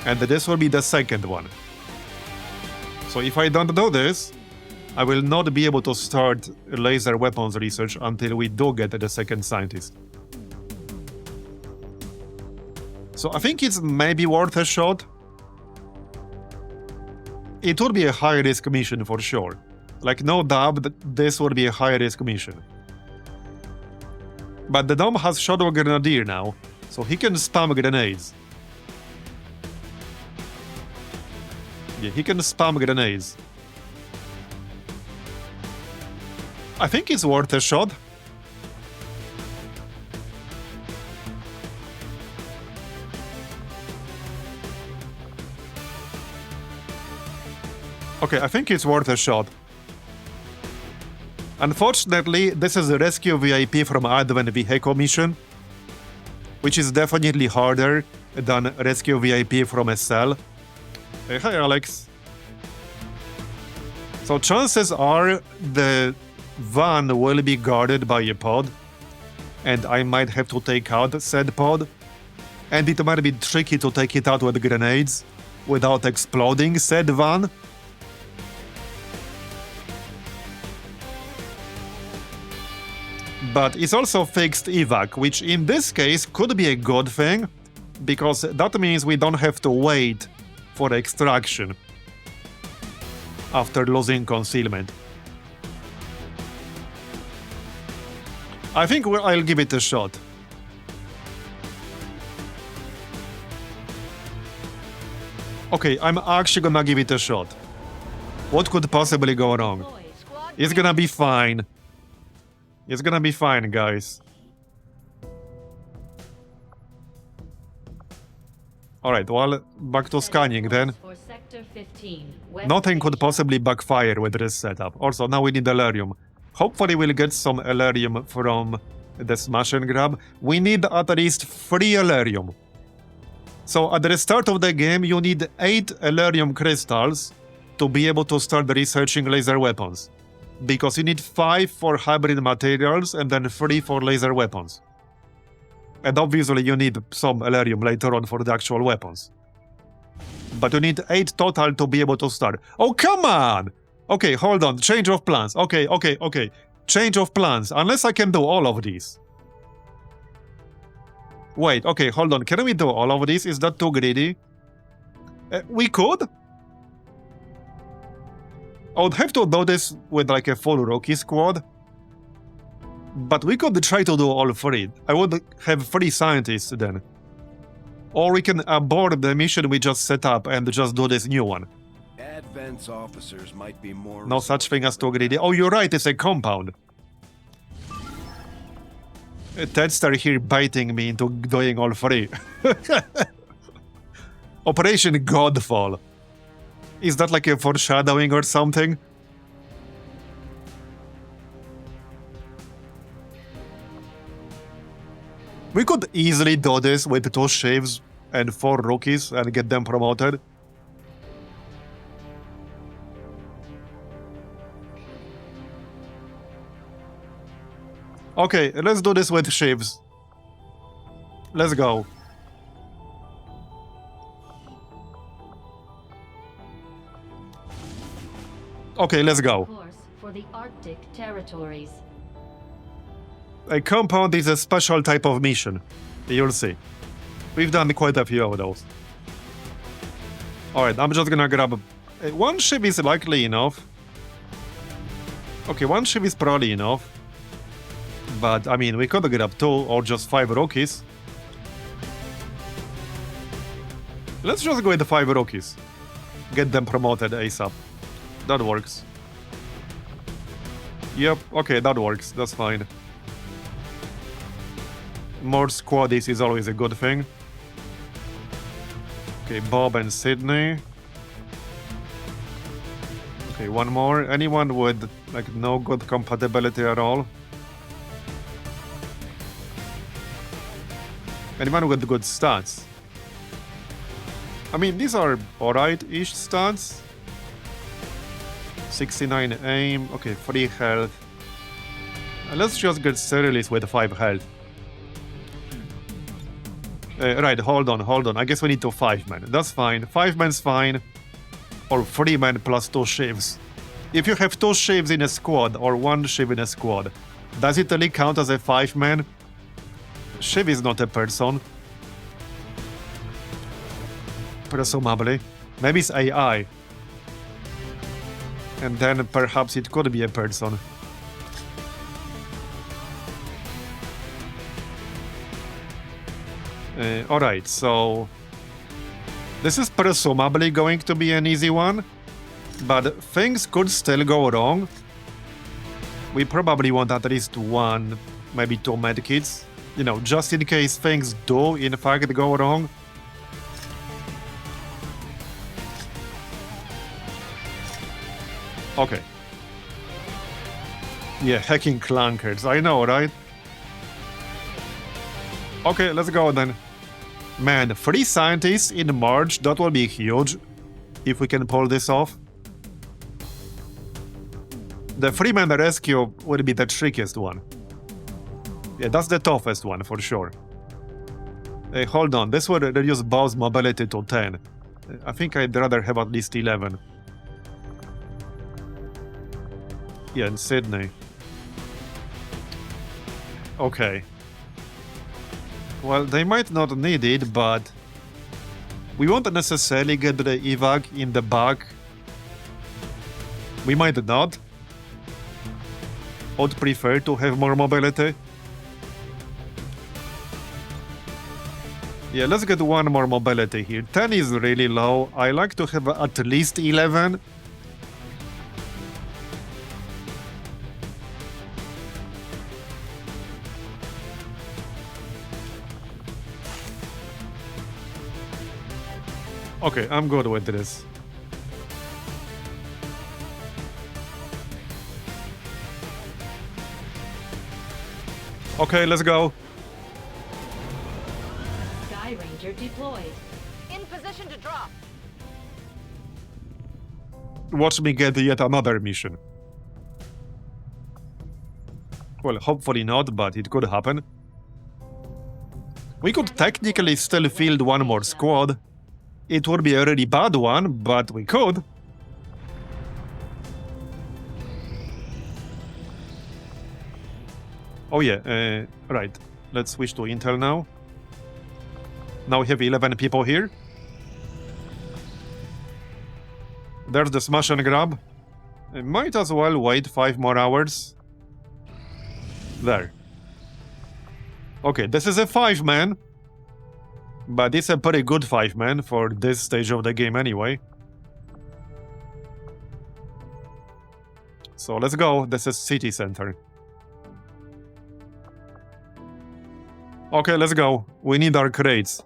And this will be the second one. So if I don't do this, I will not be able to start laser weapons research until we do get the second scientist. So I think it's maybe worth a shot. It would be a high-risk mission for sure. Like, no doubt, this would be a high-risk mission. But the Dome has Shadow Grenadier now, so he can spam grenades. Yeah, he can spam grenades. I think it's worth a shot. Okay, I think it's worth a shot. Unfortunately, this is a rescue VIP from Advent Vehicle mission, which is definitely harder than rescue VIP from SL. Hey, hi, Alex. So chances are the van will be guarded by a pod, and I might have to take out said pod, and it might be tricky to take it out with grenades without exploding said van. But it's also fixed evac, which in this case could be a good thing, because that means we don't have to wait for extraction after losing concealment. I think I'll give it a shot. Okay, I'm actually gonna give it a shot. What could possibly go wrong? It's gonna be fine. It's gonna be fine, guys. Alright, well, back to scanning then. For Sector 15, West Nothing could Asia. possibly backfire with this setup. Also, now we need Elerium. Hopefully we'll get some Elerium from the smash and grab. We need at least 3 Elerium. So at the start of the game, you need 8 Elerium crystals to be able to start researching laser weapons. Because you need 5 for hybrid materials and then 3 for laser weapons. And obviously you need some Elerium later on for the actual weapons. But you need 8 total to be able to start. Oh, come on! Okay, hold on. Change of plans. Okay. Change of plans. Unless I can do all of these. Wait, okay, hold on. Can we do all of this? Is that too greedy? We could? I would have to do this with like a full rookie squad. But we could try to do all 3. I would have 3 scientists then. Or we can abort the mission we just set up and just do this new one. Advent's officers might be more... No such thing as too greedy. Oh, you're right, it's a compound. Ted started here biting me into doing all 3. Operation Godfall. Is that like a foreshadowing or something? We could easily do this with 2 shifts and 4 rookies and get them promoted. Okay, let's do this with shifts. Let's go. Okay, let's go. Course for the Arctic territories. A compound is a special type of mission. You'll see. We've done quite a few of those. Alright, I'm just gonna grab... 1 ship is likely enough. Okay, 1 ship is probably enough. But, I mean, we could grab 2 or just 5 rookies. Let's just go with the 5 rookies. Get them promoted ASAP. That works. Yep, okay, that works. That's fine. More squaddies is always a good thing. Okay, Bob and Sydney. Okay, 1 more. Anyone with, like, no good compatibility at all? Anyone with good stats? I mean, these are alright-ish stats. 69 aim, okay, 3 health. Let's just get Cyrilis with 5 health. Right, hold on. I guess we need to 5-man. That's fine. 5-man's fine. Or 3-man plus 2 shifts. If you have 2 shifts in a squad or 1 shift in a squad, does it really count as a 5-man? Shiv is not a person. Presumably. Maybe it's AI. And then perhaps it could be a person. Alright, so... This is presumably going to be an easy one. But things could still go wrong. We probably want at least 1, maybe 2 medkits. You know, just in case things do, in fact, go wrong. Okay. Yeah, hacking clunkers. I know, right? Okay, let's go then. Man, 3 scientists in March, that will be huge. If we can pull this off. The 3-man rescue would be the trickiest one. Yeah, that's the toughest one, for sure. Hey, hold on, this would reduce Bow's mobility to 10. I think I'd rather have at least 11. Yeah, in Sydney. Okay. Well, they might not need it, but... we won't necessarily get the evac in the back. We might not. I'd prefer to have more mobility. Yeah, let's get 1 more mobility here. 10 is really low. I like to have at least 11. Okay, I'm good with this. Okay, let's go. Sky Ranger deployed. In position to drop. Watch me get yet another mission. Well, hopefully not, but it could happen. We could technically still field 1 more squad. It would be a really bad one, but we could. Oh yeah, right. Let's switch to Intel now. Now we have 11 people here. There's the smash and grab. I might as well wait 5 more hours. There. Okay, this is a 5-man. But it's a pretty good 5-man for this stage of the game anyway. So let's go. This is city center. Okay, let's go. We need our crates.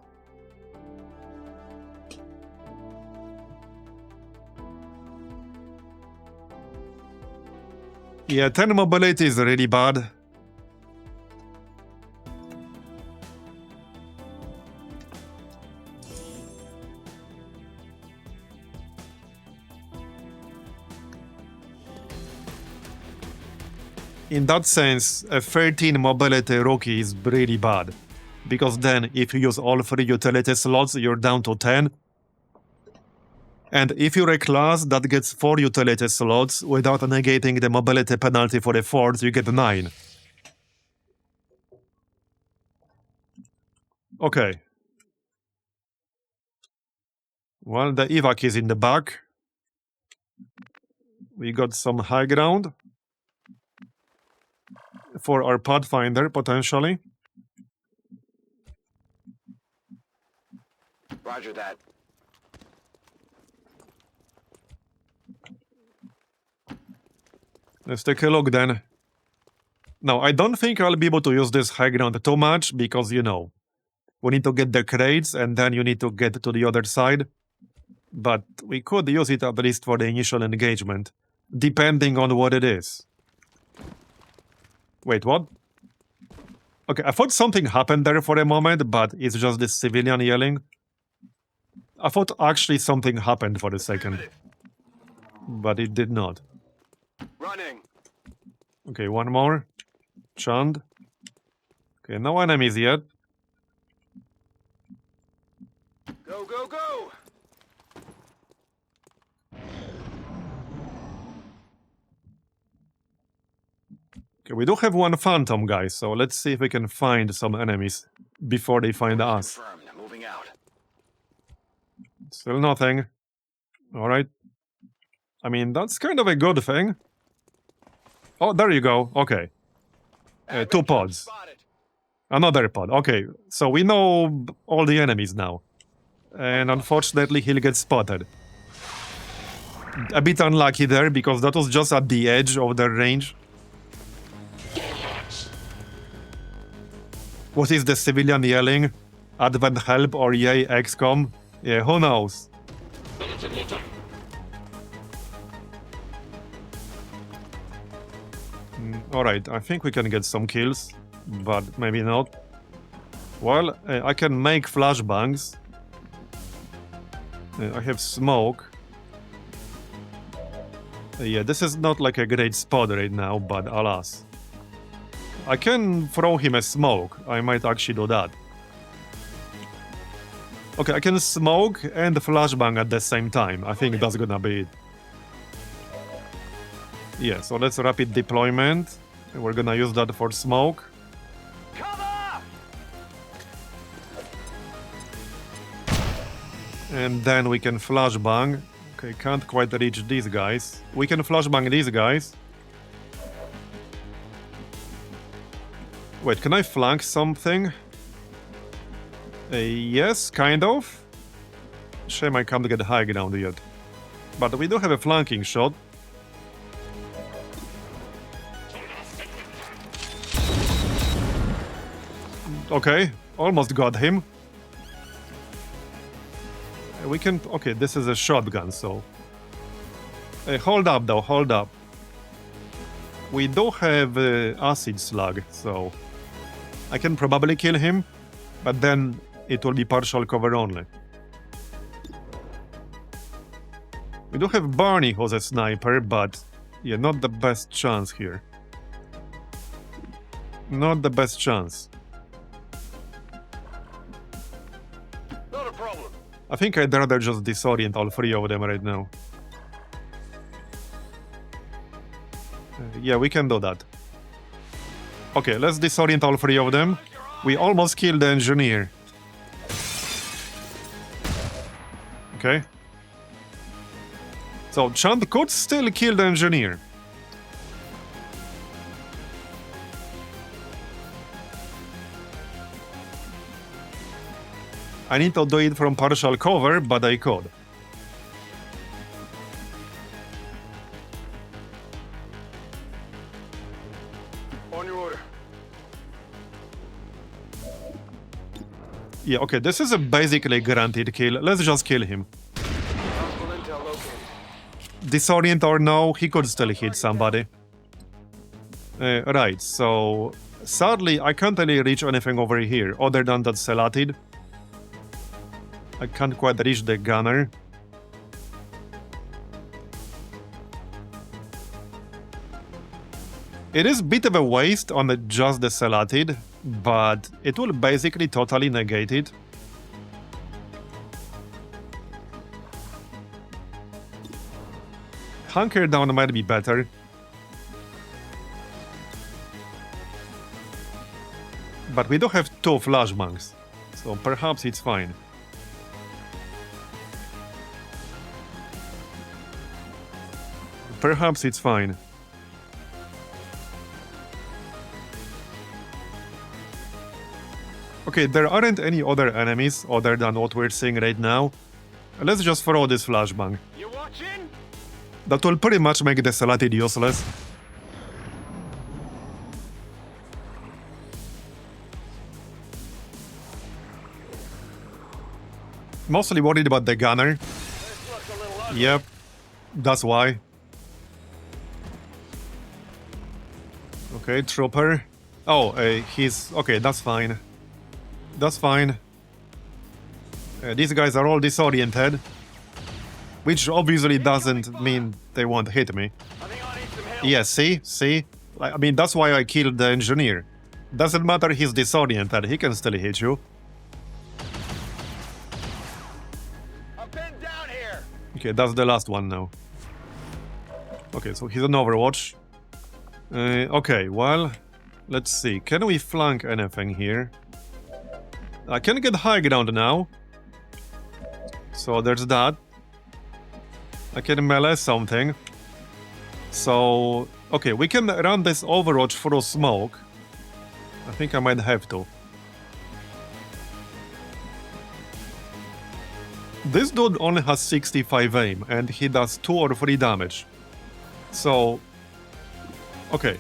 Yeah, 10 mobility is really bad. In that sense, a 13 mobility rookie is really bad. Because then, if you use all 3 utility slots, you're down to 10. And if you're a class that gets 4 utility slots without negating the mobility penalty for a 4th, you get 9. Okay. Well, the evac is in the back. We got some high ground for our Pathfinder, potentially. Roger that. Let's take a look then. Now, I don't think I'll be able to use this high ground too much because, you know, we need to get the crates and then you need to get to the other side. But we could use it at least for the initial engagement, depending on what it is. Wait, what? Okay, I thought something happened there for a moment, but it's just this civilian yelling. I thought actually something happened for a second, but it did not. Running. Okay, one more. Chand. Okay, no enemies yet. Go, go, go! Okay, we do have one phantom, guys, so let's see if we can find some enemies before they find us. Confirmed. Moving out. Still nothing. Alright. I mean, that's kind of a good thing. Oh, there you go. Okay. 2 pods. Spotted. Another pod. Okay, so we know all the enemies now. And unfortunately, he'll get spotted. A bit unlucky there, because that was just at the edge of their range. What is the civilian yelling? Advent help or yay XCOM? Yeah, who knows? Alright, I think we can get some kills, but maybe not. Well, I can make flashbangs. I have smoke. Yeah, this is not like a great spot right now, but alas. I can throw him a smoke. I might actually do that. Okay, I can smoke and flashbang at the same time. I think that's gonna be it. Yeah, so let's rapid deployment. We're gonna use that for smoke. Cover! And then we can flashbang. Okay, can't quite reach these guys. We can flashbang these guys. Wait, can I flank something? Yes, kind of. Shame I can't get high ground yet. But we do have a flanking shot. Okay, almost got him. We can... Okay, this is a shotgun, so... hold up, though, hold up. We do have acid slug, so... I can probably kill him, but then it will be partial cover only. We do have Barney, who's a sniper, but... Yeah, not the best chance here. Not the best chance. Not a problem. I think I'd rather just disorient all three of them right now. Yeah, we can do that. Okay, let's disorient all three of them. We almost killed the engineer. Okay. So Chant could still kill the engineer. I need to do it from partial cover, but I could. On your order. Yeah, okay, this is a basically guaranteed kill. Let's just kill him. Possible intel located. Disorient or no, he could still hit somebody. Right, so... Sadly, I can't really reach anything over here, other than that Celatid. I can't quite reach the gunner. It is a bit of a waste on just the Celatid, but it will basically totally negate it. Hunker down might be better. But we do have 2 flashbangs, so perhaps it's fine. Perhaps it's fine. Okay, there aren't any other enemies other than what we're seeing right now. Let's just throw this flashbang. You watching? That will pretty much make the Celatid useless. Mostly worried about the gunner. This looks a little ugly. Yep, that's why. Okay, trooper. Oh, he's... Okay, that's fine. That's fine. These guys are all disoriented. Which obviously doesn't mean they won't hit me. I think I need some help. Yeah, see? I mean, that's why I killed the engineer. Doesn't matter he's disoriented, he can still hit you. I'm pinned down here. Okay, that's the last one now. Okay, so he's on Overwatch. Okay, well, let's see. Can we flank anything here? I can get high ground now. So there's that. I can melee something. So, okay, we can run this Overwatch through smoke. I think I might have to. This dude only has 65 aim and he does 2 or 3 damage. So, okay.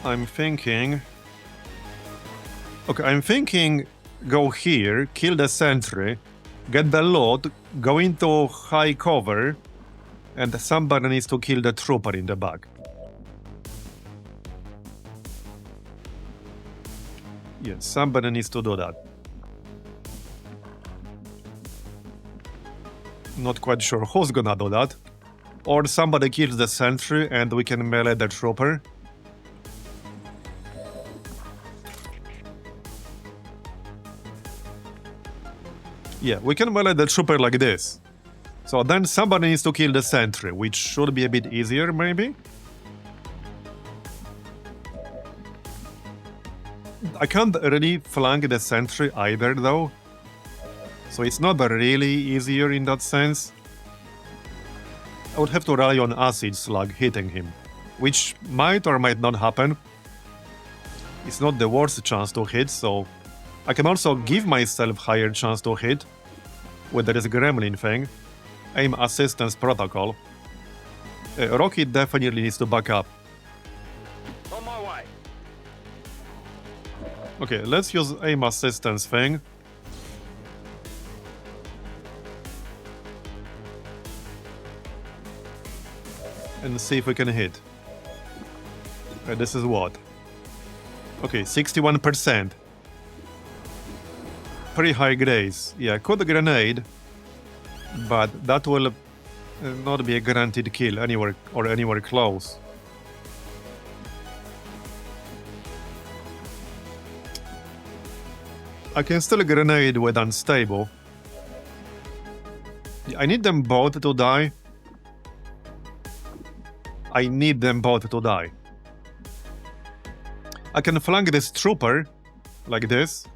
I'm thinking go here, kill the sentry, get the loot, go into high cover, and somebody needs to kill the trooper in the back. Yes, somebody needs to do that. Not quite sure who's gonna do that. Or somebody kills the sentry and we can melee the trooper. Yeah, we can melee the trooper like this. So then somebody needs to kill the sentry, which should be a bit easier, maybe? I can't really flank the sentry either, though. So it's not really easier in that sense. I would have to rely on Acid Slug hitting him, which might or might not happen. It's not the worst chance to hit, so I can also give myself higher chance to hit with this gremlin thing. Aim assistance protocol. Rocky definitely needs to back up. On my way. Okay, let's use aim assistance thing. And see if we can hit. This is what? Okay, 61%. Pretty high grades. Yeah, could grenade, but that will not be a guaranteed kill anywhere or anywhere close. I can still grenade with unstable. I need them both to die. I need them both to die. I can flank this trooper, like this.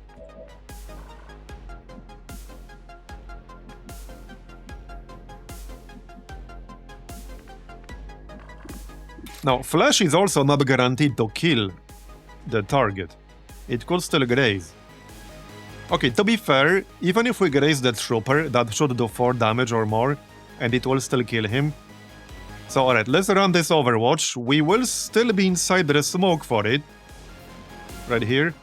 Now, flash is also not guaranteed to kill the target. It could still graze. Okay, to be fair, even if we graze the trooper, that should do 4 damage or more, and it will still kill him. So alright, let's run this Overwatch. We will still be inside the smoke for it. Right here.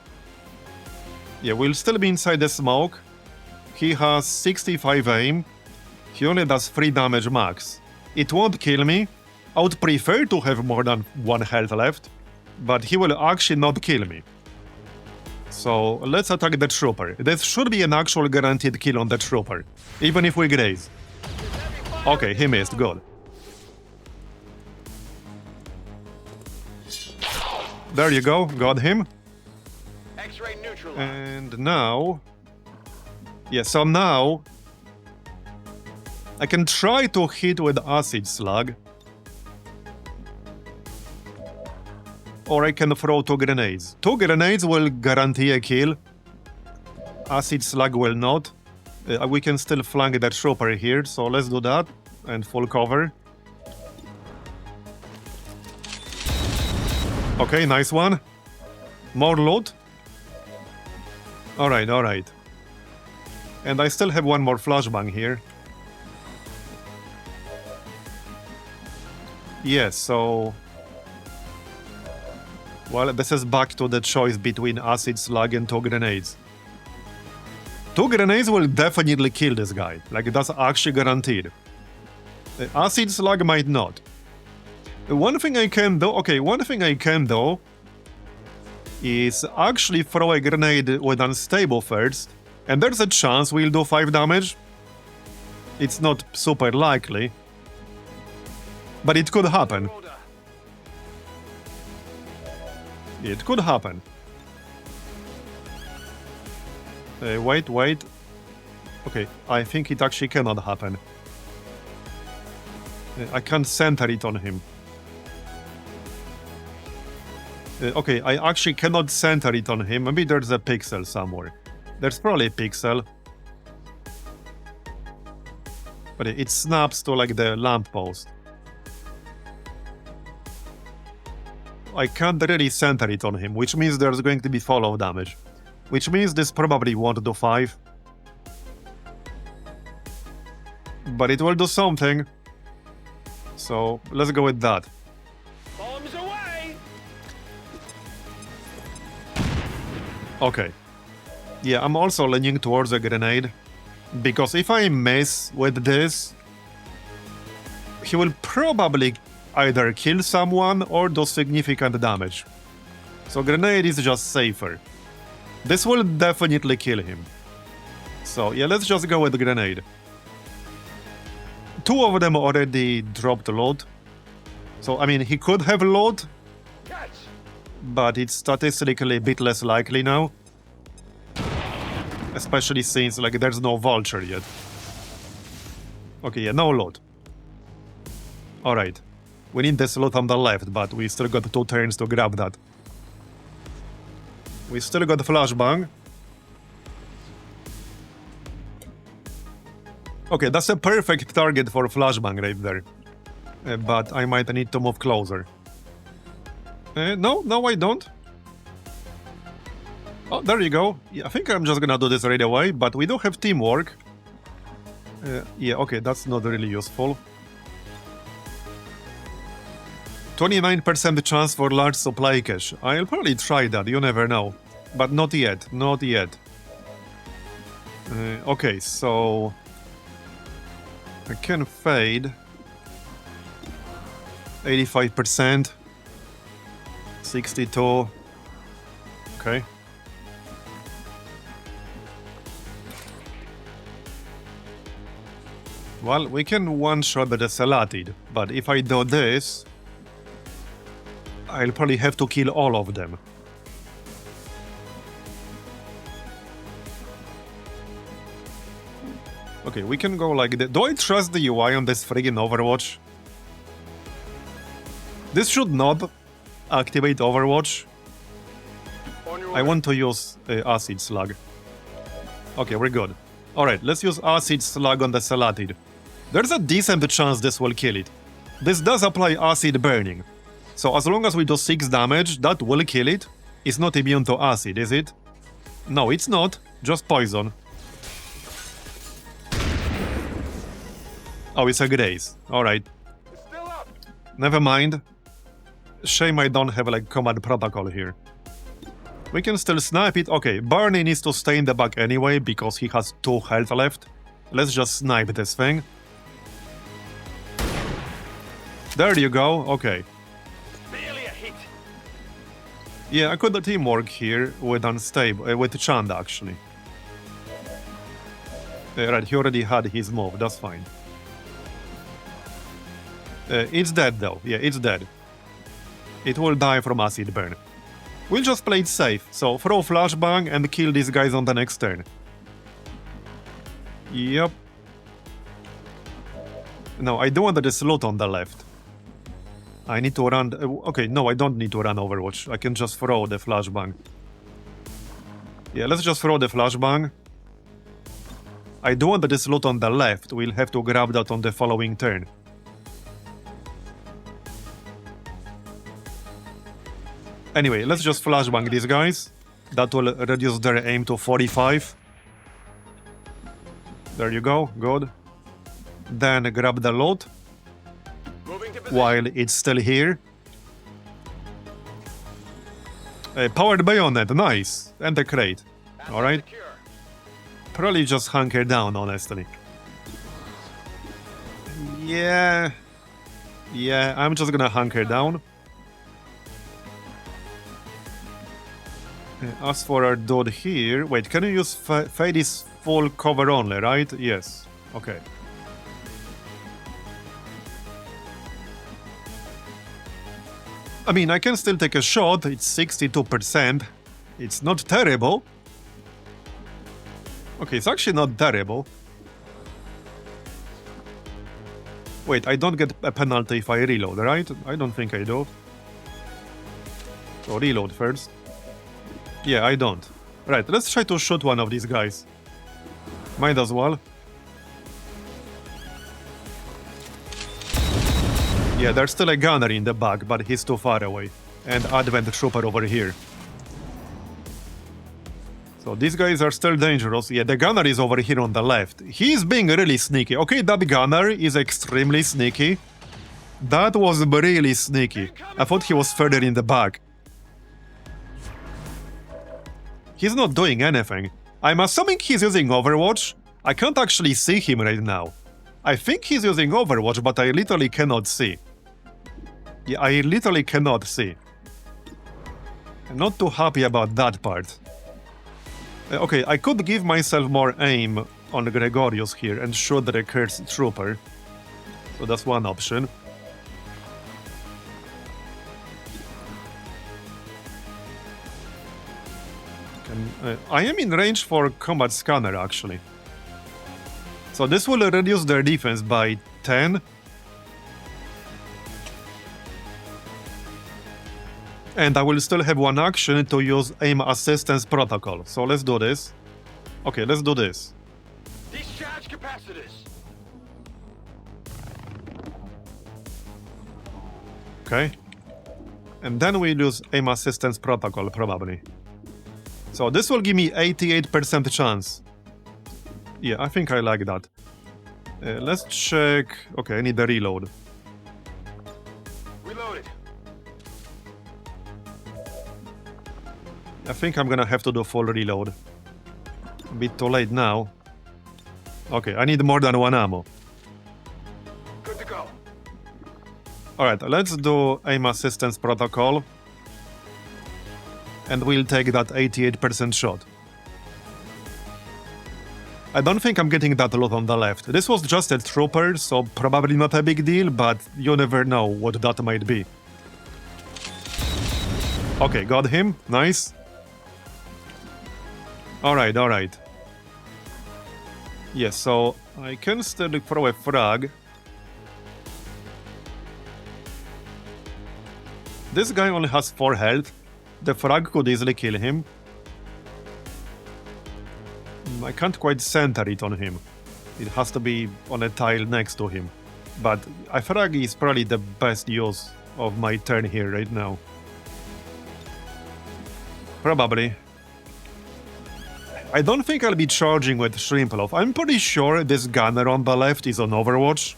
Yeah, we'll still be inside the smoke. He has 65 aim. He only does 3 damage max. It won't kill me. I would prefer to have more than 1 health left, but he will actually not kill me. So let's attack the trooper. This should be an actual guaranteed kill on the trooper, even if we graze. Okay, he missed, good. There you go, got him. X-ray neutralized. And now... Yeah, so now... I can try to hit with acid slug. Or I can throw 2 grenades. 2 grenades will guarantee a kill. Acid slug will not. We can still flank that trooper here, so let's do that. And full cover. Okay, nice one. More loot. Alright, alright. And I still have 1 more flashbang here. Yes, so... Well, this is back to the choice between acid slug and 2 grenades. 2 grenades will definitely kill this guy. Like, that's actually guaranteed. Acid slug might not. One thing I can do... Okay, one thing I can do is actually throw a grenade with unstable first, and there's a chance we'll do 5 damage. It's not super likely, but it could happen. It could happen. Wait. Okay, I think it actually cannot happen. I can't center it on him. Okay, I actually cannot center it on him. Maybe there's a pixel somewhere. There's probably a pixel. But it snaps to like the lamppost. I can't really center it on him, which means there's going to be follow damage. Which means this probably won't do 5. But it will do something. So, let's go with that. Bombs away! Okay. Yeah, I'm also leaning towards a grenade. Because if I miss with this, he will probably either kill someone or do significant damage. So grenade is just safer. This will definitely kill him. So yeah, let's just go with the grenade. 2 of them already dropped loot. So I mean, he could have loot, but it's statistically a bit less likely now. Especially since like there's no vulture yet. Okay, yeah, no loot. Alright. We need this loot on the left, but we still got 2 turns to grab that. We still got flashbang. Okay, that's a perfect target for flashbang right there. But I might need to move closer. No, I don't. Oh, there you go. Yeah, I think I'm just gonna do this right away, but we do have teamwork. Yeah, okay, that's not really useful. 29% chance for large supply cache. I'll probably try that, you never know. But not yet, not yet. Okay, so... I can fade. 85%. 62. Okay. Well, we can one-shot the Salatid, but if I do this... I'll probably have to kill all of them. Okay, we can go like that. Do I trust the UI on this friggin' Overwatch? This should not activate Overwatch. I want to use Acid Slug. Okay, we're good. Alright, let's use Acid Slug on the Salatid. There's a decent chance this will kill it. This does apply Acid Burning. So as long as we do 6 damage, that will kill it. It's not immune to acid, is it? No, it's not. Just poison. Oh, it's a graze. Alright. Never mind. Shame I don't have like combat protocol here. We can still snipe it. Okay, Barney needs to stay in the back anyway because he has 2 health left. Let's just snipe this thing. There you go. Okay. Barely a hit. Yeah, I could teamwork here with Unstable, with Chand actually. Right, he already had his move, that's fine. It's dead though, yeah, it's dead. It will die from acid burn. We'll just play it safe, so throw flashbang and kill these guys on the next turn. Yep. No, I don't want this loot on the left. I need to run... okay, no, I don't need to run Overwatch. I can just throw the flashbang. Yeah, let's just throw the flashbang. I do want this loot on the left. We'll have to grab that on the following turn. Anyway, let's just flashbang these guys. That will reduce their aim to 45. There you go, good. Then grab the loot while it's still here. Powered bayonet, nice. And the crate. Alright. Probably just hunker down, honestly. Yeah, I'm just gonna hunker down. As for our dude here... wait, can you use Fade is full cover only, right? Yes. Okay. I mean, I can still take a shot. It's 62%. It's not terrible. Okay, it's actually not terrible. Wait, I don't get a penalty if I reload, right? I don't think I do. So reload first. Yeah, I don't. Right, let's try to shoot one of these guys. Might as well. Yeah, there's still a gunner in the back, but he's too far away. And Advent Trooper over here. So these guys are still dangerous. Yeah, the gunner is over here on the left. He's being really sneaky. Okay, that gunner is extremely sneaky. That was really sneaky. I thought he was further in the back. He's not doing anything. I'm assuming he's using Overwatch. I can't actually see him right now. I think he's using Overwatch, but I literally cannot see. Yeah, I literally cannot see. I'm not too happy about that part. Okay, I could give myself more aim on Gregorius here and shoot the cursed trooper. So that's one option. I am in range for combat scanner actually. So this will reduce their defense by 10. And I will still have one action to use aim assistance protocol. So let's do this. Okay, let's do this. Discharge capacitors. Okay. And then we'll use aim assistance protocol probably. So this will give me 88% chance. Yeah, I think I like that. Let's check... okay, I need the reload. Reloaded. I think I'm gonna have to do full reload. A bit too late now. Okay, I need more than one ammo. Good to go. Alright, let's do aim assistance protocol. And we'll take that 88% shot. I don't think I'm getting that loot on the left. This was just a trooper, so probably not a big deal, but you never know what that might be. Okay, got him. Nice. Alright, alright. Yes, so I can still throw a frag. This guy only has 4 health. The frag could easily kill him. I can't quite center it on him. It has to be on a tile next to him. But a frag is probably the best use of my turn here right now. Probably. I don't think I'll be charging with Shrimploff. I'm pretty sure this gunner on the left is on Overwatch.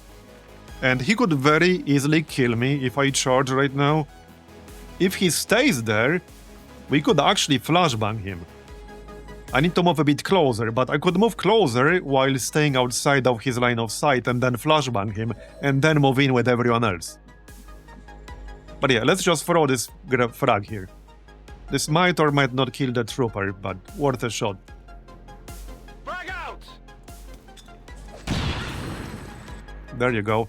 And he could very easily kill me if I charge right now. If he stays there, we could actually flashbang him. I need to move a bit closer, but I could move closer while staying outside of his line of sight and then flashbang him, and then move in with everyone else. But yeah, let's just throw this frag here. This might or might not kill the trooper, but worth a shot. Frag out! There you go.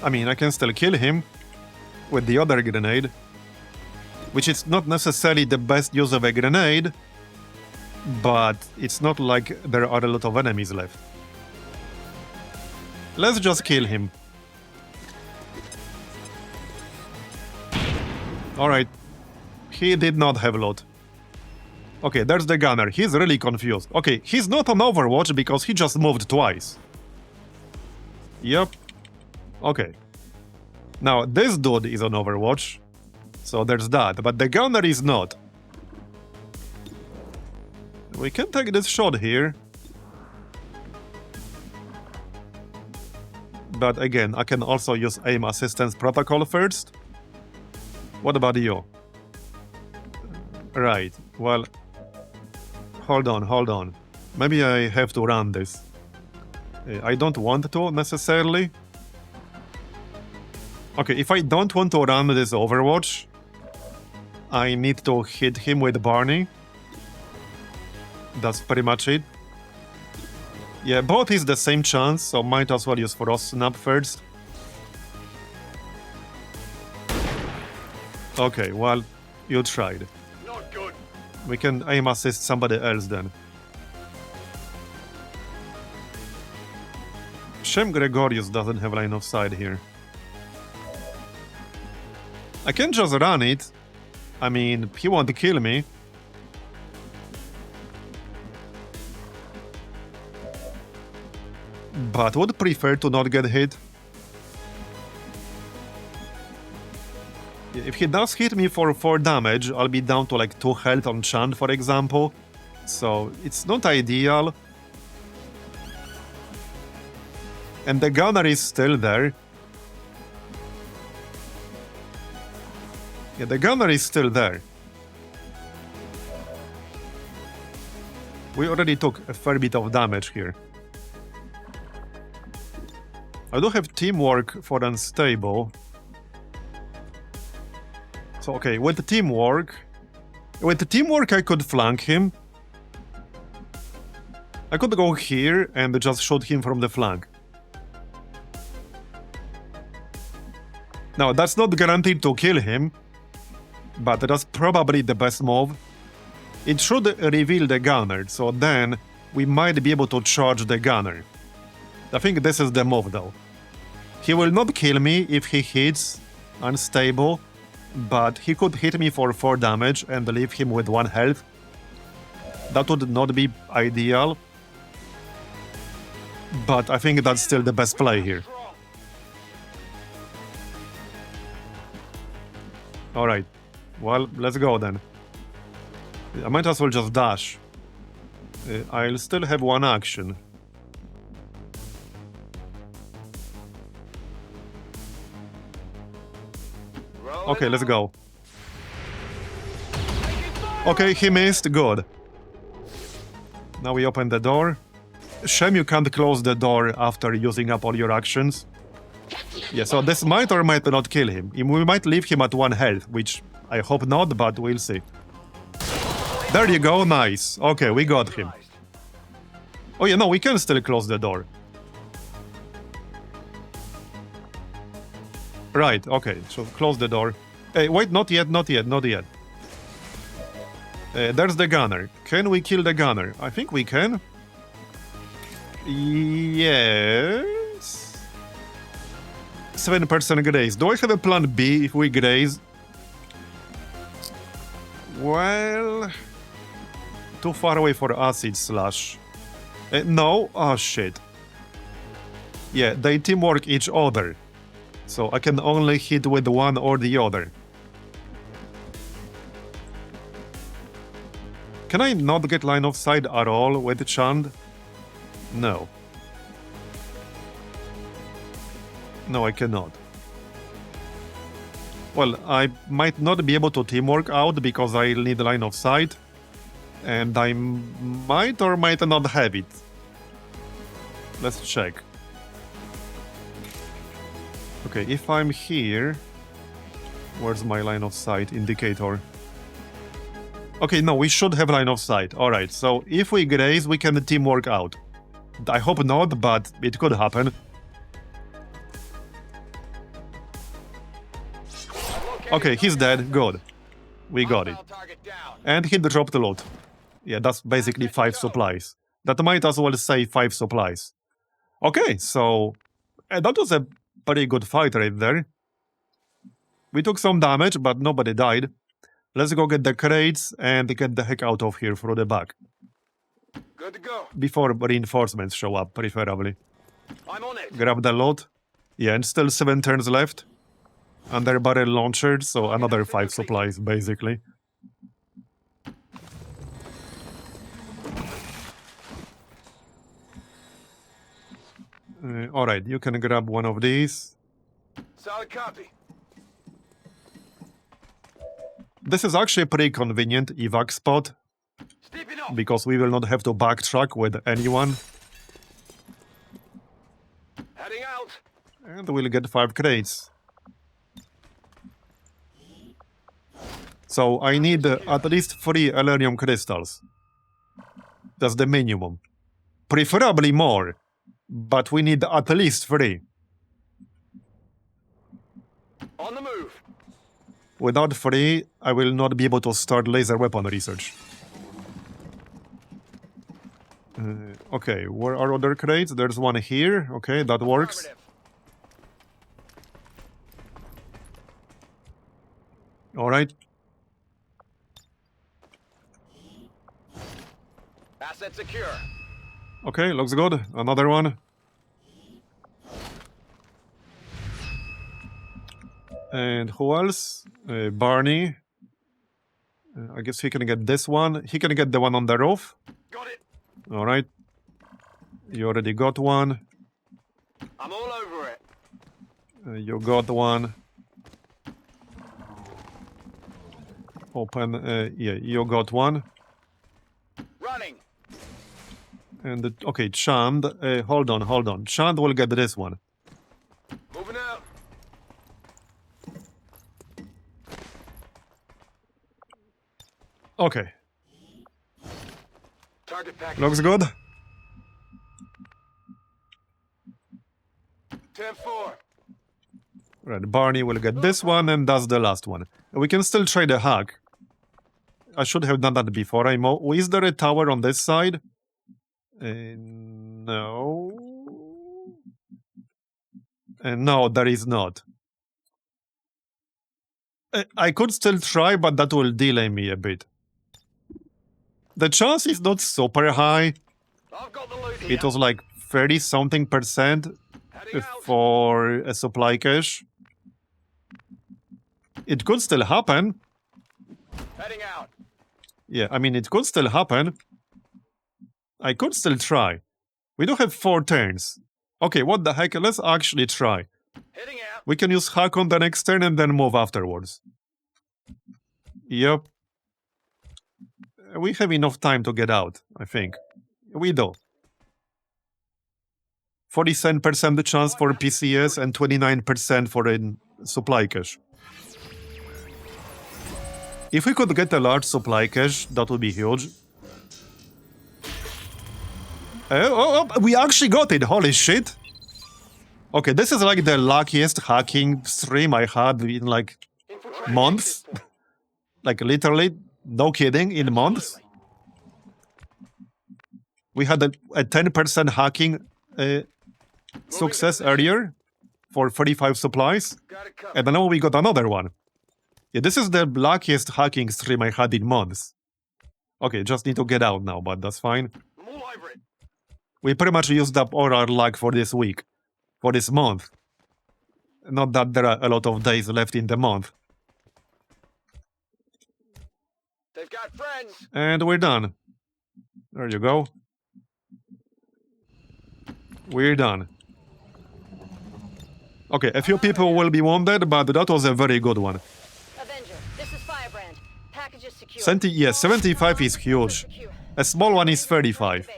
I mean, I can still kill him with the other grenade, which is not necessarily the best use of a grenade, but it's not like there are a lot of enemies left. Let's just kill him. Alright. He did not have a lot. Okay, there's the gunner. He's really confused. Okay, he's not on Overwatch because he just moved twice. Yep. Okay. Now, this dude is on Overwatch. So there's that, but the gunner is not. We can take this shot here. But again, I can also use aim assistance protocol first. What about you? Right, well... Hold on. Maybe I have to run this. I don't want to, necessarily. Okay, if I don't want to run this Overwatch, I need to hit him with Barney. That's pretty much it. Yeah, both is the same chance, so might as well use Frost Snap first. Okay, well, you tried. Not good. We can aim assist somebody else then. Shame Gregorius doesn't have line of sight here. I can just run it. I mean, he won't kill me. But would prefer to not get hit. If he does hit me for 4 damage, I'll be down to like 2 health on Chant, for example. So, it's not ideal. And the gunner is still there. Yeah, the gunner is still there. We already took a fair bit of damage here. I do have teamwork for unstable. So, okay, with the teamwork... I could flank him. I could go here and just shoot him from the flank. Now, that's not guaranteed to kill him, but that's probably the best move. It should reveal the gunner, so then we might be able to charge the gunner. I think this is the move, though. He will not kill me if he hits unstable, but he could hit me for 4 damage and leave him with 1 health. That would not be ideal, but I think that's still the best play here. Alright, well, let's go then. I might as well just dash. I'll still have 1 action. Okay, let's go. Okay, he missed, good. Now we open the door. Shame you can't close the door after using up all your actions. Yeah, so this might or might not kill him. We might leave him at 1 health, which I hope not, but we'll see. There you go, nice. Okay, we got him. Oh yeah, no, we can still close the door. Right, okay, so close the door. Hey, wait, not yet, not yet, not yet. There's the gunner. Can we kill the gunner? I think we can. Yes. 7% graze. Do I have a plan B if we graze? Well... Too far away for acid slash. No? Oh, shit. Yeah, they teamwork each other. So I can only hit with one or the other. Can I not get line of sight at all with Chand? No. No, I cannot. Well, I might not be able to teamwork out because I need line of sight. And I might or might not have it. Let's check. Okay, if I'm here... Where's my line of sight indicator? Okay, no, we should have line of sight. Alright, so if we graze, we can teamwork out. I hope not, but it could happen. Okay, he's dead. Good. We got it. And he dropped the loot. Yeah, that's basically 5 supplies. That might as well say 5 supplies. Okay, so... that was a pretty good fight right there. We took some damage, but nobody died. Let's go get the crates and get the heck out of here through the back. Good to go. Before reinforcements show up, preferably. I'm on it. Grab the loot. Yeah, and still 7 turns left. Under barrel launchers, so another 5 supplies, basically. Alright, you can grab one of these. Solid copy. This is actually a pretty convenient evac spot, Steeping up. because we will not have to backtrack with anyone. Heading out. And we'll get 5 crates. So I need at least 3 Elerium crystals. That's the minimum. Preferably more, but we need at least 3. On the move. Without 3, I will not be able to start laser weapon research. Okay, where are other crates? There's one here. Okay, that works. Alright. Asset secure. Okay, looks good. Another one. And who else? Barney. I guess he can get this one. He can get the one on the roof. Got it. Alright. You already got one. I'm all over it. You got one. Open. Yeah, you got one. Running. And okay, Chand. Hold on. Chand will get this one. Moving out. Okay, Target package. looks good. 10-4. Right, Barney will get this one, and that's the last one. We can still trade a hack. I should have done that before. Is there a tower on this side? No. No, there is not. I could still try, but that will delay me a bit. The chance is not super high. I've got the loot here. It was like 30-something% Heading out. for a supply cache. It could still happen. Heading out. Yeah, I mean, it could still happen. I could still try. We do have 4 turns. Okay, what the heck? Let's actually try. Heading out. We can use hack on the next turn and then move afterwards. Yep. We have enough time to get out, I think. We do. 47% chance for PCS and 29% for a supply cache. If we could get a large supply cache, that would be huge. We actually got it! Holy shit! Okay, this is like the luckiest hacking stream I had in like months. Like literally, no kidding, in months. We had a 10% hacking success earlier for 35 supplies. And now we got another one. Yeah, this is the luckiest hacking stream I had in months. Okay, just need to get out now, but that's fine. We pretty much used up all our luck for this week. For this month. Not that there are a lot of days left in the month. They've got friends. And we're done. There you go. We're done. Okay, a few people will be wounded, but that was a very good one. Avenger, this is Firebrand. Package is secure. Yeah, 75 is huge. A small one is 35.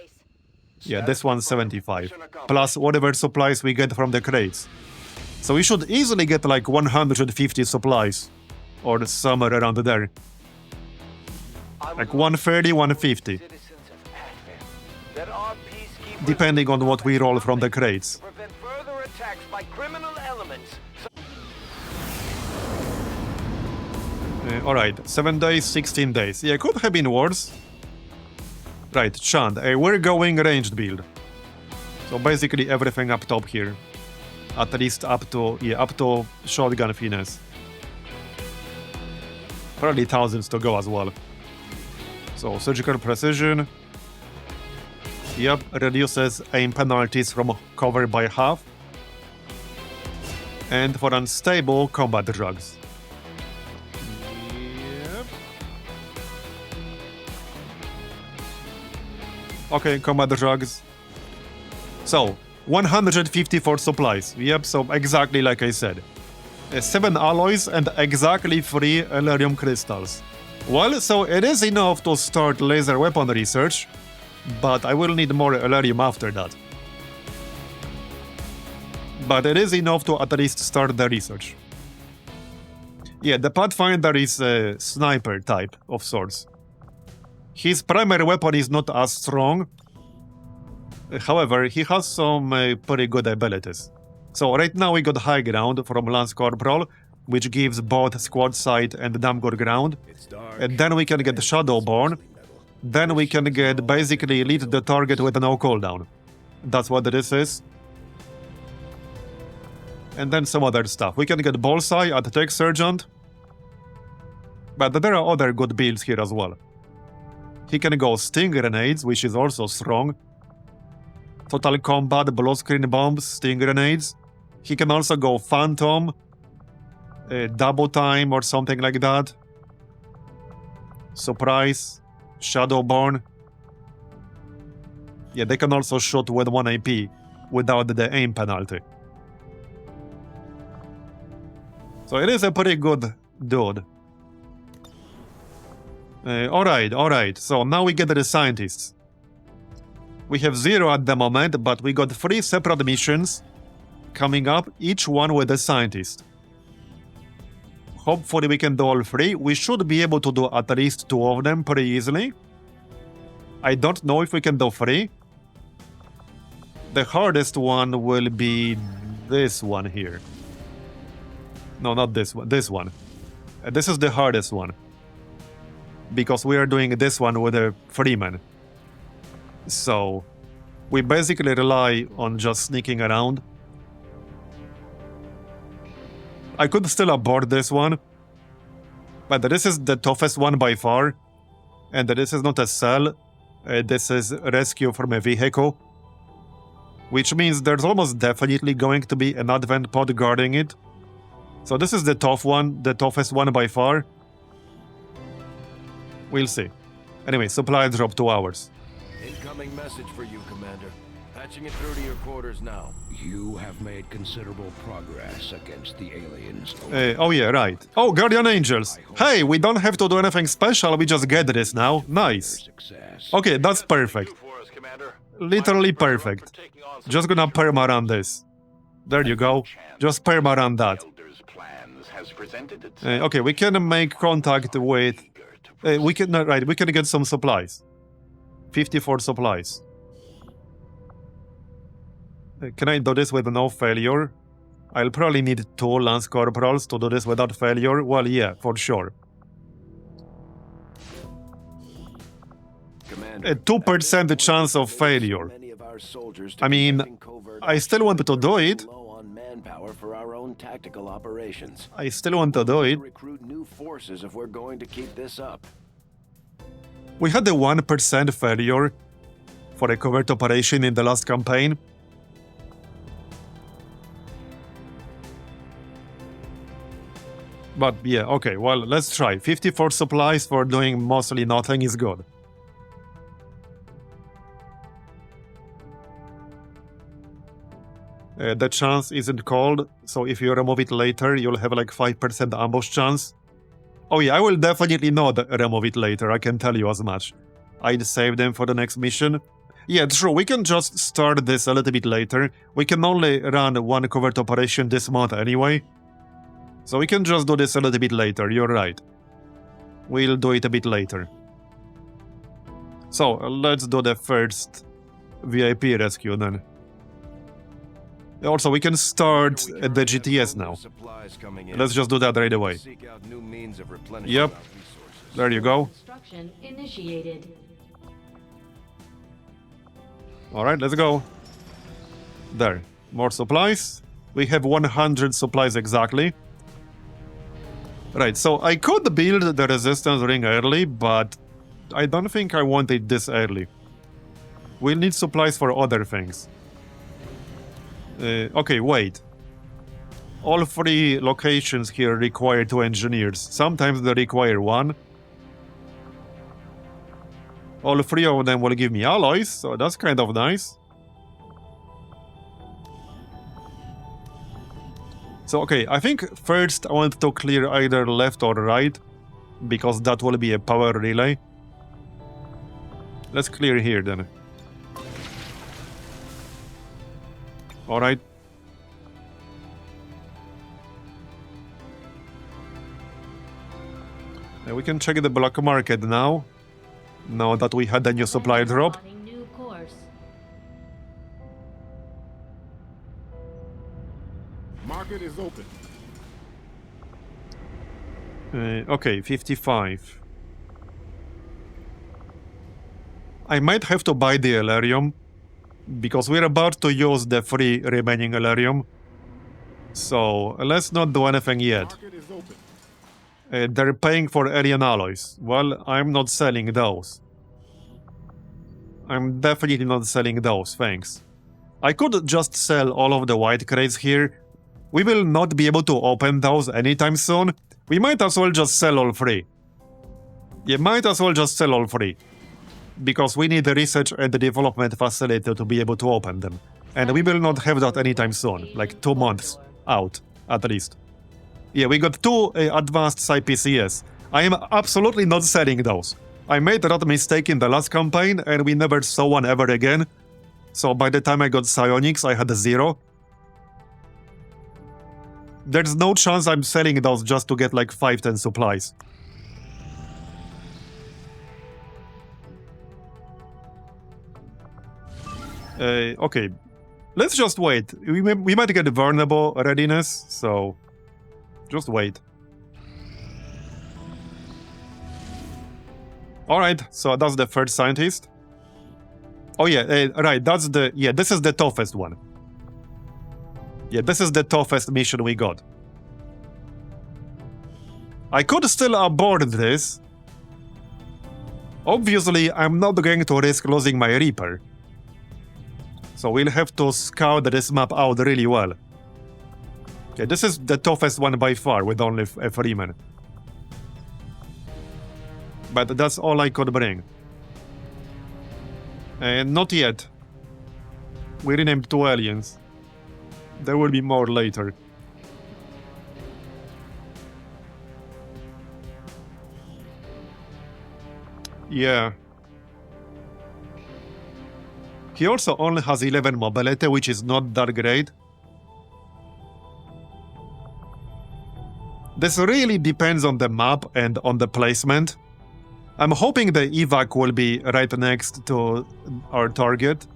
Yeah, this one's 75. Plus whatever supplies we get from the crates. So we should easily get like 150 supplies. Or somewhere around there. Like 130, 150. Depending on what we roll from the crates. Prevent further attacks by criminal elements. Alright, 7 days, 16 days. Yeah, could have been worse. Right, Chand, we're going ranged build. So basically everything up top here. At least up to shotgun finesse. Probably thousands to go as well. So surgical precision. Yep, reduces aim penalties from cover by half. And for unstable, combat drugs. Yep. Okay, combat drugs. So, 154 supplies. Yep, so exactly like I said. 7 alloys and exactly 3 Elerium crystals. Well, so it is enough to start laser weapon research, but I will need more Elerium after that. But it is enough to at least start the research. Yeah, the Pathfinder is a sniper type of sorts. His primary weapon is not as strong. However, he has some pretty good abilities. So right now we got High Ground from Lance Corporal, which gives both squad sight and damn good ground. And then we can get Shadowborn. Then we can get basically lead the target with no cooldown. That's what this is. And then some other stuff. We can get Bullseye at Tech Sergeant. But there are other good builds here as well. He can go Sting Grenades, which is also strong. Total Combat, Blow Screen Bombs, Sting Grenades. He can also go Phantom, Double Time or something like that. Surprise, Shadowborn. Yeah, they can also shoot with 1 AP without the aim penalty. So it is a pretty good dude. Alright, so now we get the scientists. We have 0 at the moment, but we got 3 separate missions coming up, each one with a scientist. Hopefully we can do all 3. We should be able to do at least 2 of them pretty easily. I don't know if we can do 3. The hardest one will be this one here. No, not this one, this one. This is the hardest one. Because we are doing this one with a Freeman. So, we basically rely on just sneaking around. I could still abort this one. But this is the toughest one by far. And this is not a cell. This is rescue from a vehicle. Which means there's almost definitely going to be an advent pod guarding it. So this is the tough one, the toughest one by far. We'll see. Anyway, supply drop 2 hours. Incoming message for you, Commander. Patching it through to your quarters now. You have made considerable progress against the aliens. Oh yeah, right. Oh, Guardian Angels. Hey, we don't have to do anything special, we just get this now. Nice. Okay, that's perfect. Literally perfect. Just gonna perma-run this. There you go. Just perma-run that. Okay, we can make contact with... we can get some supplies. 54 supplies. Can I do this with no failure? I'll probably need 2 Lance Corporals to do this without failure. Well, yeah, for sure. Commander, A 2% chance of failure. many of our soldiers to I mean, conducting covert I still want to do it. low on manpower for our own tactical operations. I still want to do it. Recruit new forces if we're going to keep this up. We had a 1% failure for a covert operation in the last campaign. But yeah, okay, well, let's try. 54 supplies for doing mostly nothing is good. The chance isn't called, so if you remove it later, you'll have like 5% ambush chance. Oh yeah, I will definitely not remove it later, I can tell you as much. I'd save them for the next mission. Yeah, true, we can just start this a little bit later. We can only run 1 covert operation this month anyway. So we can just do this a little bit later, you're right. We'll do it a bit later. So, let's do the first VIP rescue then. Also, we can start at the GTS now. Let's just do that right away. Yep. There you go. Construction initiated. Alright, let's go. There. More supplies. We have 100 supplies exactly. Right, so I could build the resistance ring early, but I don't think I want it this early. We'll need supplies for other things. Okay, wait. All 3 locations here require 2 engineers. Sometimes they require 1. All 3 of them will give me alloys, so that's kind of nice. So, okay, I think first I want to clear either left or right, because that will be a power relay. Let's clear here then. Alright. We can check the black market now. Now that we had a new supply drop. New course. Market is open. Okay, 55. I might have to buy the Elerium, because we're about to use the 3 remaining Elerium. So, let's not do anything yet. Market is open. They're paying for alien alloys. Well, I'm not selling those. I'm definitely not selling those, thanks. I could just sell all of the white crates here. We will not be able to open those anytime soon. We might as well just sell all 3. Yeah, might as well just sell all 3. Because we need the research and the development facility to be able to open them. And we will not have that anytime soon, like 2 months out, at least. Yeah, we got 2 advanced PCS. I am absolutely not selling those. I made that mistake in the last campaign, and we never saw one ever again. So by the time I got psionics, I had 0. There's no chance I'm selling those just to get like 5-10 supplies. Okay, let's just wait. We might get vulnerable readiness, so just wait. Alright, so that's the first scientist. Oh yeah, right, that's the... Yeah, this is the toughest one. Yeah, this is the toughest mission we got. I could still abort this. Obviously, I'm not going to risk losing my Reaper. So we'll have to scout this map out really well. Okay, this is the toughest one by far, with only a 3-man. But that's all I could bring. And not yet. We renamed 2 aliens. There will be more later. Yeah. He also only has 11 mobility, which is not that great. This really depends on the map and on the placement. I'm hoping the evac will be right next to our target,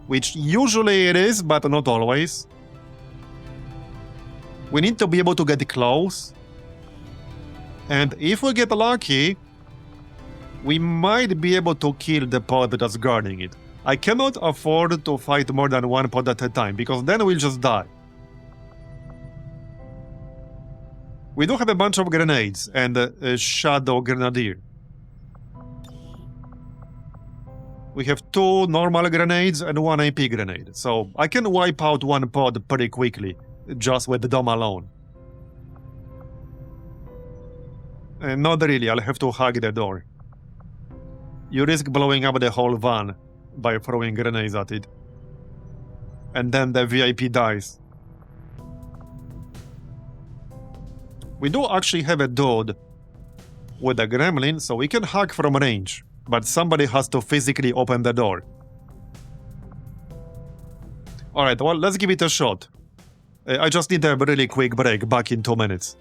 which usually it is, but not always. We need to be able to get close. And if we get lucky, we might be able to kill the pod that's guarding it. I cannot afford to fight more than one pod at a time, because then we'll just die. We do have a bunch of grenades and a shadow grenadier. We have 2 normal grenades and 1 AP grenade, so I can wipe out one pod pretty quickly, just with the dome alone. Not really, I'll have to hug the door. You risk blowing up the whole van by throwing grenades at it. And then the VIP dies. We do actually have a dude with a gremlin, so we can hack from range. But somebody has to physically open the door. Alright, well, let's give it a shot. I just need a really quick break, back in 2 minutes.